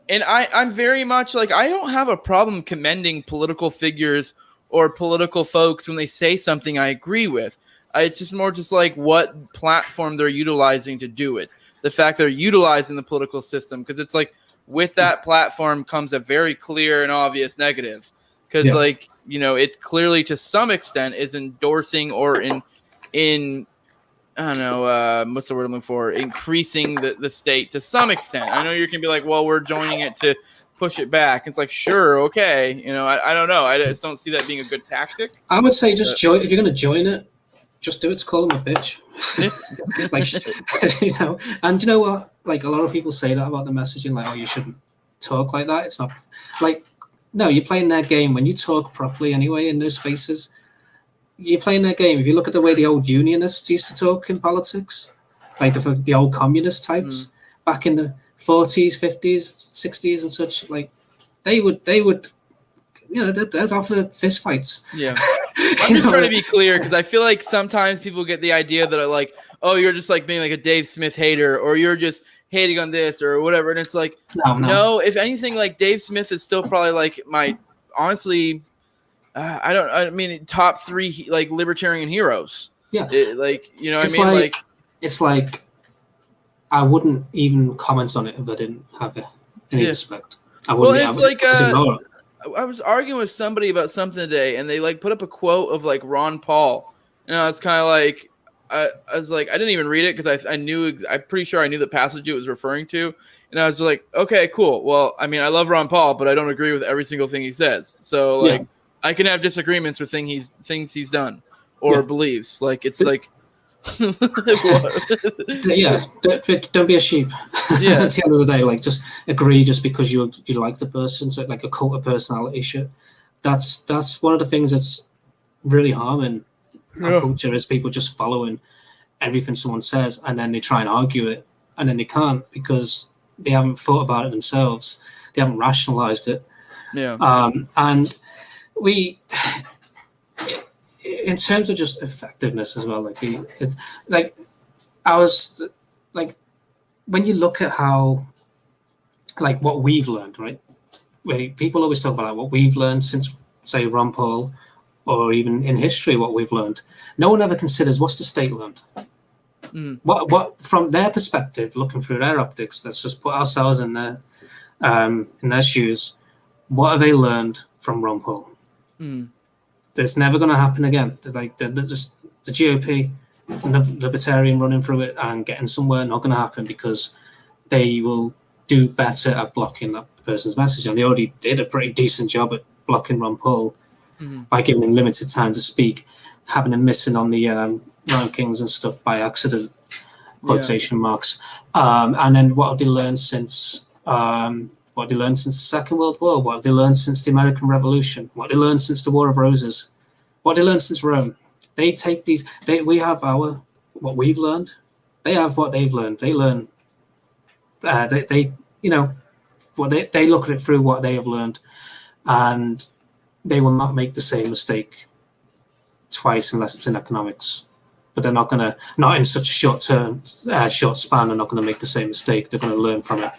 and I'm very much, like, I don't have a problem commending political figures or political folks when they say something I agree with. It's just more just, like, what platform they're utilizing to do it. The fact they're utilizing the political system, because it's, like, with that platform comes a very clear and obvious negative. Because, like, it clearly to some extent is endorsing or in I don't know, what's the word I'm looking for? Increasing the state to some extent. I know you're going to be like, well, we're joining it to push it back. It's like, sure, okay. I don't know. I just don't see that being a good tactic. I would say just join. If you're going to join it, just do it to call him a bitch. Like, and you know what? Like, a lot of people say that about the messaging, like, oh, you shouldn't talk like that. It's not like, no, you're playing their game. When you talk properly anyway in those spaces, you're playing their game. If you look at the way the old unionists used to talk in politics, like the old communist types back in the 40s, 50s, 60s and such, like, they would they'd offer fist fights. Yeah. I'm just trying to be clear, because I feel like sometimes people get the idea that, like, oh, you're just like being like a Dave Smith hater, or you're just hating on this or whatever. And it's like, no, if anything, like, Dave Smith is still probably like my, honestly, I mean, top 3 like libertarian heroes. Yeah. It's like, I wouldn't even comment on it if I didn't have any respect. I wouldn't. I was arguing with somebody about something today, and they like put up a quote of like Ron Paul, and I was kind of like, I was like, I didn't even read it because I knew, I'm pretty sure I knew the passage it was referring to, and I was like, okay, cool. Well, I mean, I love Ron Paul, but I don't agree with every single thing he says. So like, I can have disagreements with things he's done or believes. Like, it's like. Don't be a sheep. At the end of the day, like, just agree just because you like the person. So, like, a cult of personality shit. That's one of the things that's really harming our culture, is people just following everything someone says, and then they try and argue it, and then they can't because they haven't thought about it themselves. They haven't rationalized it. And we. In terms of just effectiveness as well, like, it's like, I was like, when you look at how, like, what we've learned, right? Where people always talk about, like, what we've learned since, say, Ron Paul, or even in history, what we've learned. No one ever considers what's the state learned. What from their perspective, looking through their optics, let's just put ourselves in their shoes. What have they learned from Ron Paul? It's never going to happen again. Like, the GOP, libertarian running through it and getting somewhere, not going to happen, because they will do better at blocking that person's message. And they already did a pretty decent job at blocking Ron Paul by giving him limited time to speak, having him missing on the rankings and stuff by accident, quotation marks. And then what have they learned since... what they learned since the Second World War? What they learned since the American Revolution? What they learned since the War of Roses? What they learned since Rome? They take these. We have what we've learned. They have what they've learned. They learn. They look at it through what they have learned, and they will not make the same mistake twice unless it's in economics. But they're not in such a short span. They're not going to make the same mistake. They're going to learn from it.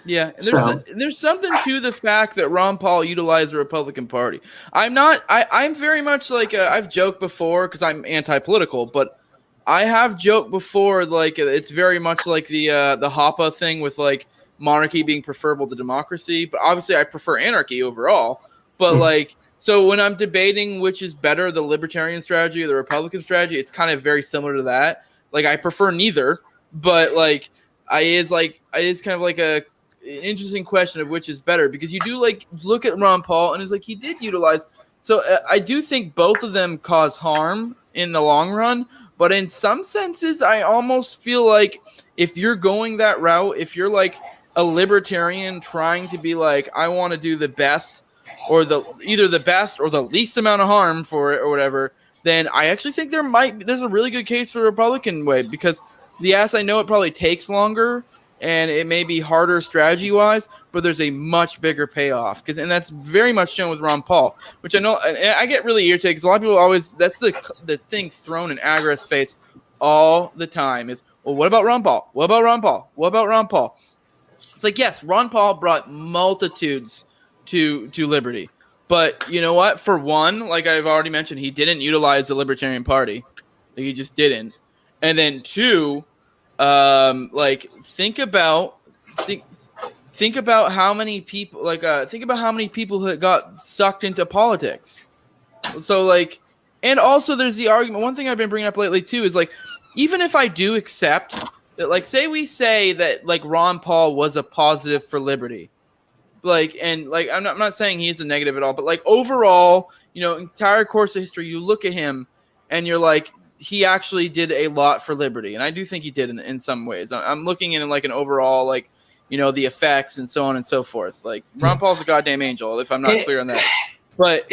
Yeah, and So there's something to the fact that Ron Paul utilized the Republican Party. I'm very much like I've joked before because I'm anti-political, but I have joked before like it's very much like the Hoppe thing with like monarchy being preferable to democracy. But obviously, I prefer anarchy overall. But like, so when I'm debating which is better, the libertarian strategy or the Republican strategy, it's kind of very similar to that. Like, I prefer neither, but like, it is kind of like an interesting question of which is better because you do like look at Ron Paul and it's like he did utilize. So I do think both of them cause harm in the long run, but in some senses, I almost feel like if you're going that route, if you're like a libertarian trying to be like, I want to do the best or either the best or the least amount of harm for it or whatever, then I actually think there's a really good case for the Republican way because yes, I know it probably takes longer and it may be harder strategy wise, but there's a much bigger payoff and that's very much shown with Ron Paul, which I know, and I get really irritated because a lot of people always, that's the thing thrown in Agra's face all the time is, well, what about Ron Paul? What about Ron Paul? What about Ron Paul? It's like, yes, Ron Paul brought multitudes to liberty, but you know what? For one, like I've already mentioned, he didn't utilize the Libertarian Party. Like, he just didn't. And then two, like think about how many people think about how many people that got sucked into politics. So like, and also there's the argument. One thing I've been bringing up lately too is like, even if I do accept that, like, say that like Ron Paul was a positive for liberty, like, and like I'm not saying he's a negative at all, but like overall, you know, entire course of history, you look at him and you're like, he actually did a lot for liberty, and I do think he did in some ways. I'm looking in like an overall, like, you know, the effects and so on and so forth. Like, Ron Paul's a goddamn angel, if I'm not clear on that. But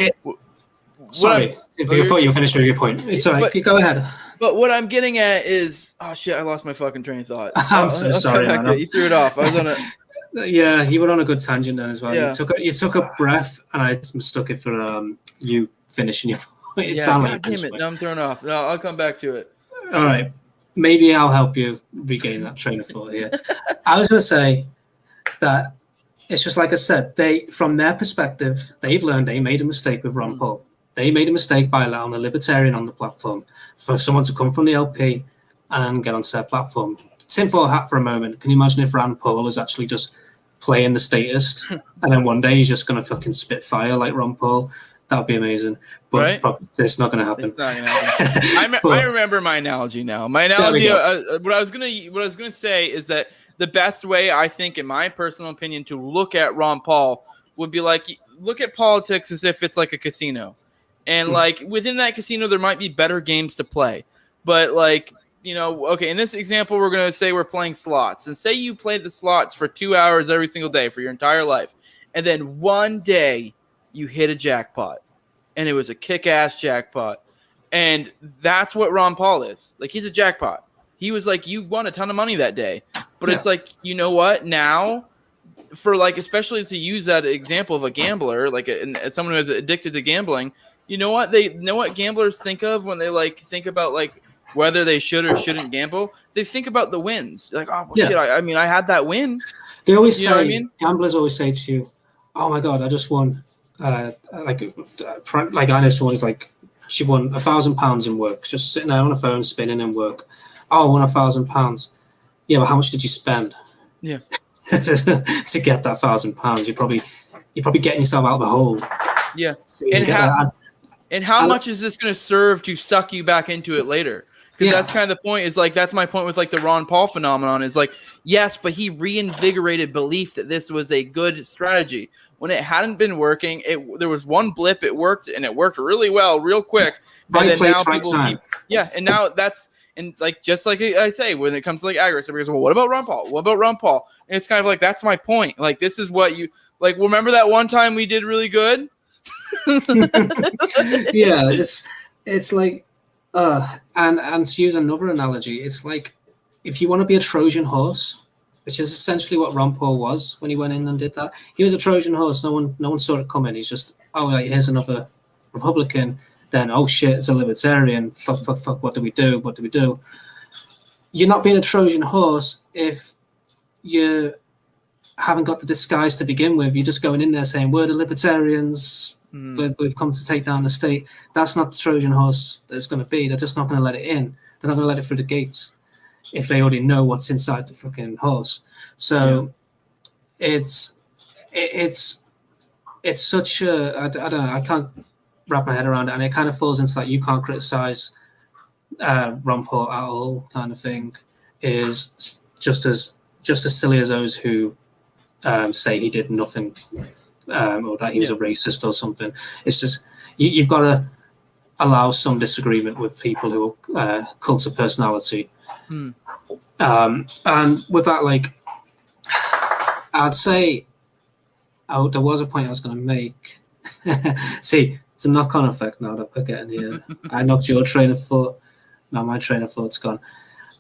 sorry, before you finish with your point, it's all right. Go ahead. But what I'm getting at is, oh shit, I lost my fucking train of thought. I'm so sorry, man. You threw it off. I was on a. Yeah, you were on a good tangent then as well. Yeah. You took a breath, and I mistook it for you finishing your point. It sounded like damn it. Now I'm thrown off. No, I'll come back to it. All right. Maybe I'll help you regain that train of thought here. I was going to say that it's just like I said, from their perspective, they've learned they made a mistake with Ron Paul. They made a mistake by allowing a libertarian on the platform for someone to come from the LP and get onto their platform. Tinfoil hat for a moment. Can you imagine if Ron Paul is actually just playing the statist and then one day he's just going to fucking spit fire like Ron Paul? That'd be amazing, but right? It's not going to happen. It's not going to happen. I remember my analogy now. My analogy, what I was gonna say is that the best way, I think, in my personal opinion, to look at Ron Paul would be like, look at politics as if it's like a casino, and like within that casino there might be better games to play, but like, you know, okay, in this example we're gonna say we're playing slots, and say you played the slots for 2 hours every single day for your entire life, and then one day you hit a jackpot, and it was a kick-ass jackpot. And that's what Ron Paul is. Like, he's a jackpot. He was like, you won a ton of money that day. But it's like, you know what? Now, for like, especially to use that example of a gambler, like someone who is addicted to gambling, you know what gamblers think of when they like think about like whether they should or shouldn't gamble? They think about the wins. Like, oh, well, shit, I mean, I had that win. They always say, gamblers always say to you, oh my God, I just won. Like I know someone's like, she won £1,000 in work, just sitting there on a phone spinning in work. Oh, I won £1,000. Yeah, but how much did you spend? Yeah, to get that £1,000, you're probably getting yourself out of the hole. Yeah, so how much is this going to serve to suck you back into it later? Because that's kind of the point. Is like, that's my point with like the Ron Paul phenomenon. Is like, yes, but he reinvigorated belief that this was a good strategy when it hadn't been working. There was one blip, it worked, and it worked really well, real quick. Right place, right time. And now that's, and like, just like I say, when it comes to like Agris, everybody goes, well, what about Ron Paul? What about Ron Paul? And it's kind of like, that's my point. Like, this is what you like. Remember that one time we did really good? Yeah, it's like. And to use another analogy, it's like if you want to be a Trojan horse, which is essentially what Ron Paul was when he went in and did that. He was a Trojan horse. No one saw it coming. He's just, oh, like, here's another Republican. Then, oh shit, it's a libertarian. Fuck. What do we do? You're not being a Trojan horse if you're haven't got the disguise to begin with. You're just going in there saying, we're the libertarians, we've come to take down the state. That's not the Trojan horse that's going to be. They're just not going to let it in. They're not going to let it through the gates if they already know what's inside the fucking horse. So it's such a, I don't know, I can't wrap my head around it. And it kind of falls into that you can't criticize Ron Paul at all kind of thing, is just as silly as those who say he did nothing or that he was a racist or something. It's just you've got to allow some disagreement with people who are cults of personality. And with that, like, I'd say there was a point I was going to make. See, it's a knock-on effect now that we're getting here. I knocked your train of thought. Now my train of thought's gone.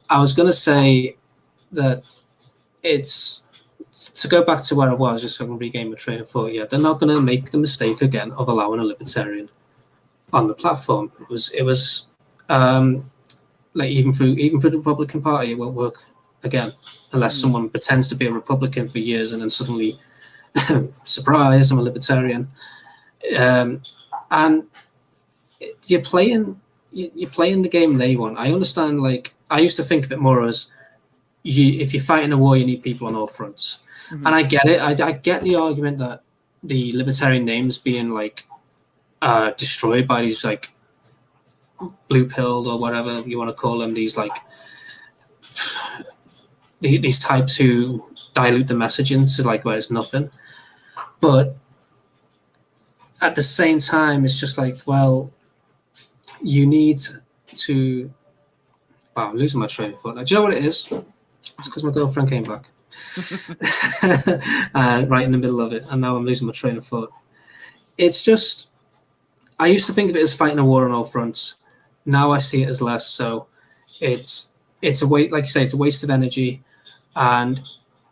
I was going to say that it's to go back to where I was, just so I can regain my train of thought. Yeah, they're not going to make the mistake again of allowing a libertarian on the platform. It was like even through the Republican Party, it won't work again unless someone pretends to be a Republican for years and then suddenly, surprise, I'm a libertarian. And you're playing the game they want. I understand. Like, I used to think of it more as if you're fighting a war, you need people on all fronts. And I get it. I get the argument that the libertarian names being like destroyed by these like blue pilled or whatever you want to call them, these like these types who dilute the message into like where it's nothing. But at the same time, it's just like, well, you need to. Wow, I'm losing my train of thought. Do you know what it is? It's because my girlfriend came back right in the middle of it, and now I'm losing my train of thought. It's just, I used to think of it as fighting a war on all fronts. Now I see it as less so. It's a waste, like you say, it's a waste of energy. And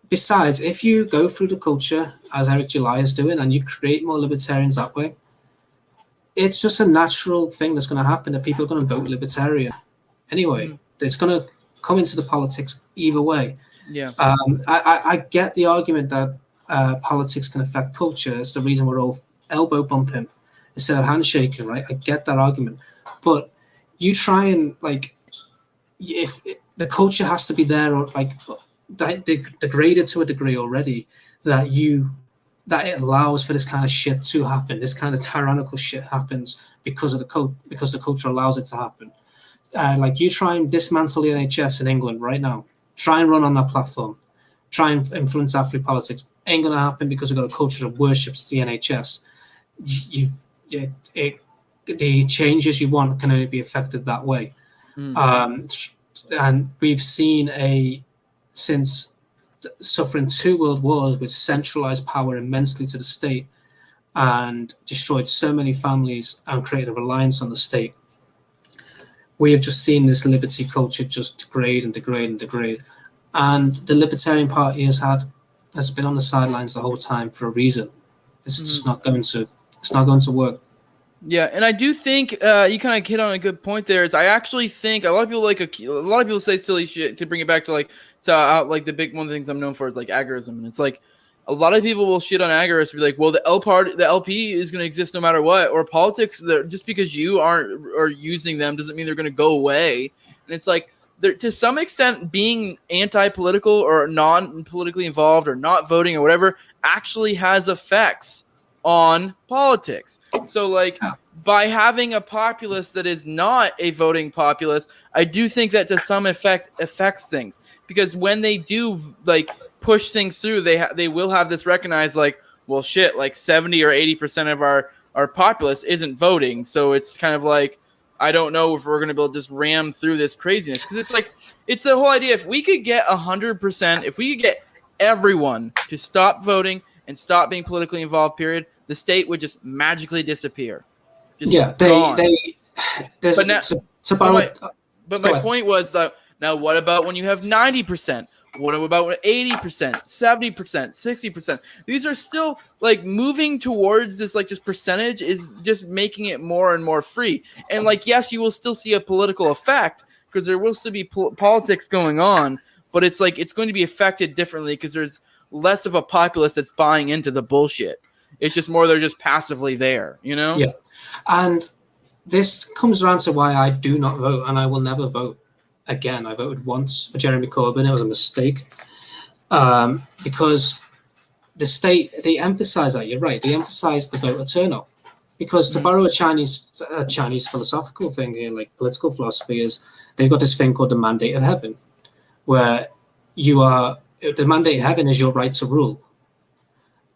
besides, if you go through the culture as Eric July is doing, and you create more libertarians that way, it's just a natural thing that's going to happen, that people are going to vote libertarian anyway. It's going to come into the politics either way. Yeah. I get the argument that politics can affect culture. It's the reason we're all elbow bumping instead of handshaking, right? I get that argument. But you try and, like, if the culture has to be there, or like degraded to a degree already, that it allows for this kind of shit to happen. This kind of tyrannical shit happens because of because the culture allows it to happen. Like, you try and dismantle the NHS in England right now. Try and run on that platform. Try and influence African politics. Ain't gonna happen because we've got a culture that worships the NHS. The changes you want can only be affected that way. And we've seen since suffering 2 world wars, which centralized power immensely to the state and destroyed so many families and created a reliance on the state. We have just seen this liberty culture just degrade and degrade and degrade. And the Libertarian Party has been on the sidelines the whole time for a reason. It's just not going to work. Yeah, and I do think you kind of hit on a good point there. Is I actually think a lot of people say silly shit to bring it back to like like the big one of the things I'm known for is like agorism, and it's like a lot of people will shit on agorists and be like, well, the LP is going to exist no matter what, or politics, just because you are using them doesn't mean they're going to go away. And it's like, to some extent, being anti-political or non-politically involved or not voting or whatever actually has effects on politics. So like, by having a populace that is not a voting populace, I do think that to some effect affects things, because when they do like push things through, they will have this recognized, like, well, shit, like 70 or 80% of our populace isn't voting. So it's kind of like, I don't know if we're going to be able to just ram through this craziness. Because it's like, it's the whole idea. If we could get 100%, if we could get everyone to stop voting and stop being politically involved, period, the state would just magically disappear. But my point was that, now what about when you have 90%? What about 80%, 70%, 60%? These are still like moving towards this, like, this percentage is just making it more and more free. And like, yes, you will still see a political effect because there will still be politics going on, but it's like, it's going to be affected differently because there's less of a populace that's buying into the bullshit. It's just more they're just passively there, you know? Yeah. And this comes around to why I do not vote, and I will never vote again. I voted once for Jeremy Corbyn. It was a mistake. Because the state, they emphasize that, you're right, they emphasize the voter turnout. Because to borrow a Chinese philosophical thing here, like political philosophy, is they've got this thing called the mandate of heaven, where the mandate of heaven is your right to rule.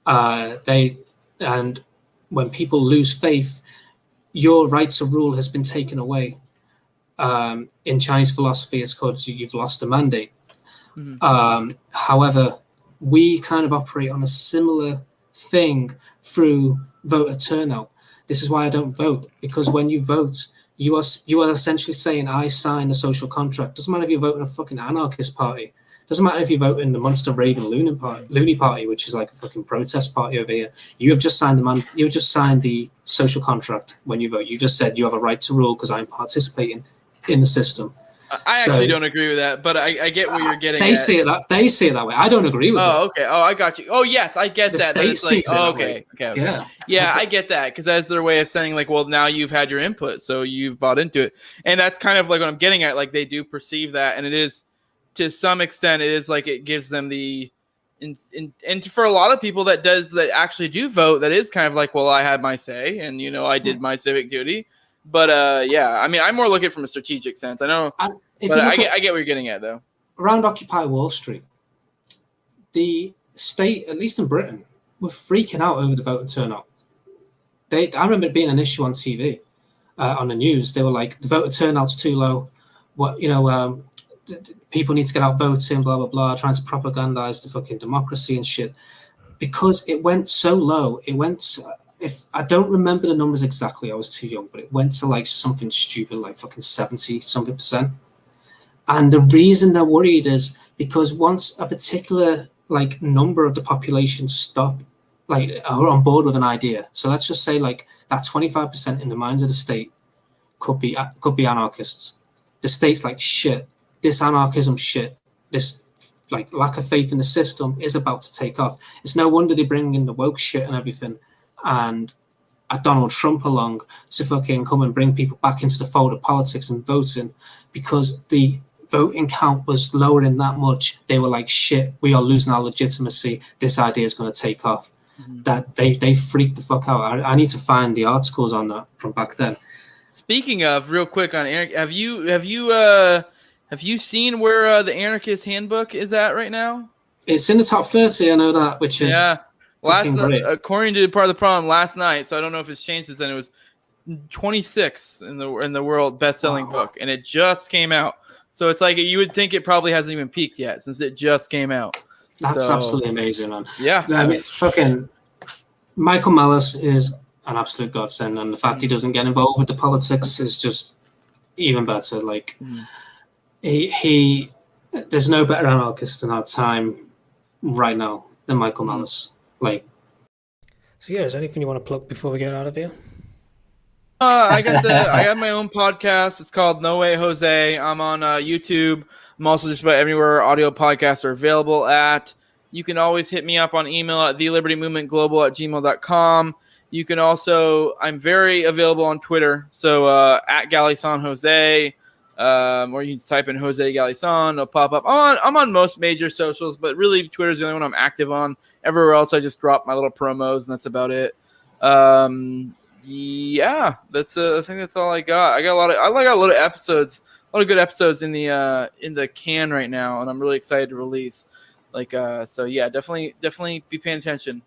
And when people lose faith, your right to rule has been taken away. In Chinese philosophy, it's called you've lost the mandate. However, we kind of operate on a similar thing through voter turnout. This is why I don't vote, because when you vote, you are essentially saying, I sign a social contract. Doesn't matter if you vote in a fucking anarchist party. Doesn't matter if you vote in the Monster Raven Loony Party, which is like a fucking protest party over here. You have just signed the social contract when you vote. You just said you have a right to rule because I'm participating in the system. I actually don't agree with that, but I get what you're getting at. They see it that way. I don't agree with it. Oh, okay. Oh, I got you. Oh, yes, I get that. It's like, okay. Yeah, I get that, because that's their way of saying, like, well, now you've had your input, so you've bought into it. And that's kind of like what I'm getting at. Like, they do perceive that, and it is, to some extent, it is like it gives them the and for a lot of people that actually do vote, that is kind of like, well, I had my say, and I did my civic duty. But yeah, I mean, I'm more looking from a strategic sense. I know, but I get what you're getting at, though. Around Occupy Wall Street, the state, at least in Britain, were freaking out over the voter turnout. I remember it being an issue on TV, on the news. They were like, the voter turnout's too low. People need to get out voting, blah, blah, blah, trying to propagandize the fucking democracy and shit. Because it went so low, if I don't remember the numbers exactly, I was too young, but it went to like something stupid, like fucking 70-something%. And the reason they're worried is because once a particular like number of the population are on board with an idea. So let's just say like that 25% in the minds of the state could be anarchists. The state's like, shit, this anarchism shit, this like lack of faith in the system is about to take off. It's no wonder they bring in the woke shit and everything, and Donald Trump along to fucking come and bring people back into the fold of politics and voting, because the voting count was lowering that much. They were like, shit, we are losing our legitimacy. This idea is going to take off. That they freaked the fuck out. I need to find the articles on that from back then. Speaking of, real quick on Eric, have you seen where the Anarchist Handbook is at right now? It's in the top 30. I know that, which is according to part of the problem last night. So I don't know if it's changed since then. It was 26 in the world best-selling book, and it just came out. So it's like you would think it probably hasn't even peaked yet since it just came out. That's absolutely amazing, man. Yeah, I mean, fucking Michael Malice is an absolute godsend, and the fact he doesn't get involved with the politics is just even better. Like he there's no better anarchist in our time right now than Michael Malice. Like, so yeah, is there anything you want to plug before we get out of here? I got my own podcast. It's called No Way Jose. I'm on YouTube. I'm also just about everywhere audio podcasts are available at. You can always hit me up on email at thelibertymovementglobal@gmail.com. You can also, I'm very available on Twitter. So at Galison Jose, or you can type in Jose Galison. It'll pop up. I'm on most major socials, but really Twitter's the only one I'm active on. Everywhere else, I just drop my little promos, and that's about it. Yeah, I think that's all I got. I got a lot of episodes, a lot of good episodes in the can right now, and I'm really excited to release. So yeah, definitely be paying attention.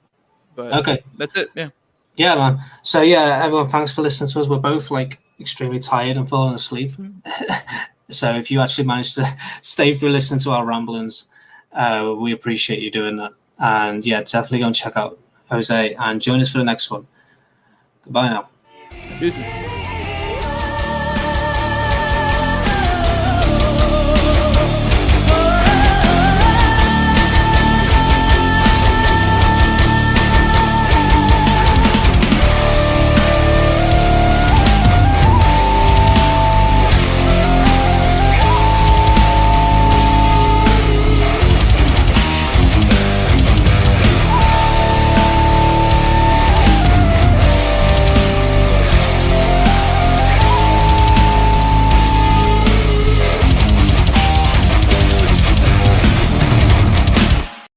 But okay, that's it. Yeah. Yeah, man. So yeah, everyone, thanks for listening to us. We're both like extremely tired and falling asleep. So if you actually managed to stay through listening to our ramblings, we appreciate you doing that. And yeah, definitely go and check out Jose and join us for the next one. Goodbye now. Deuces.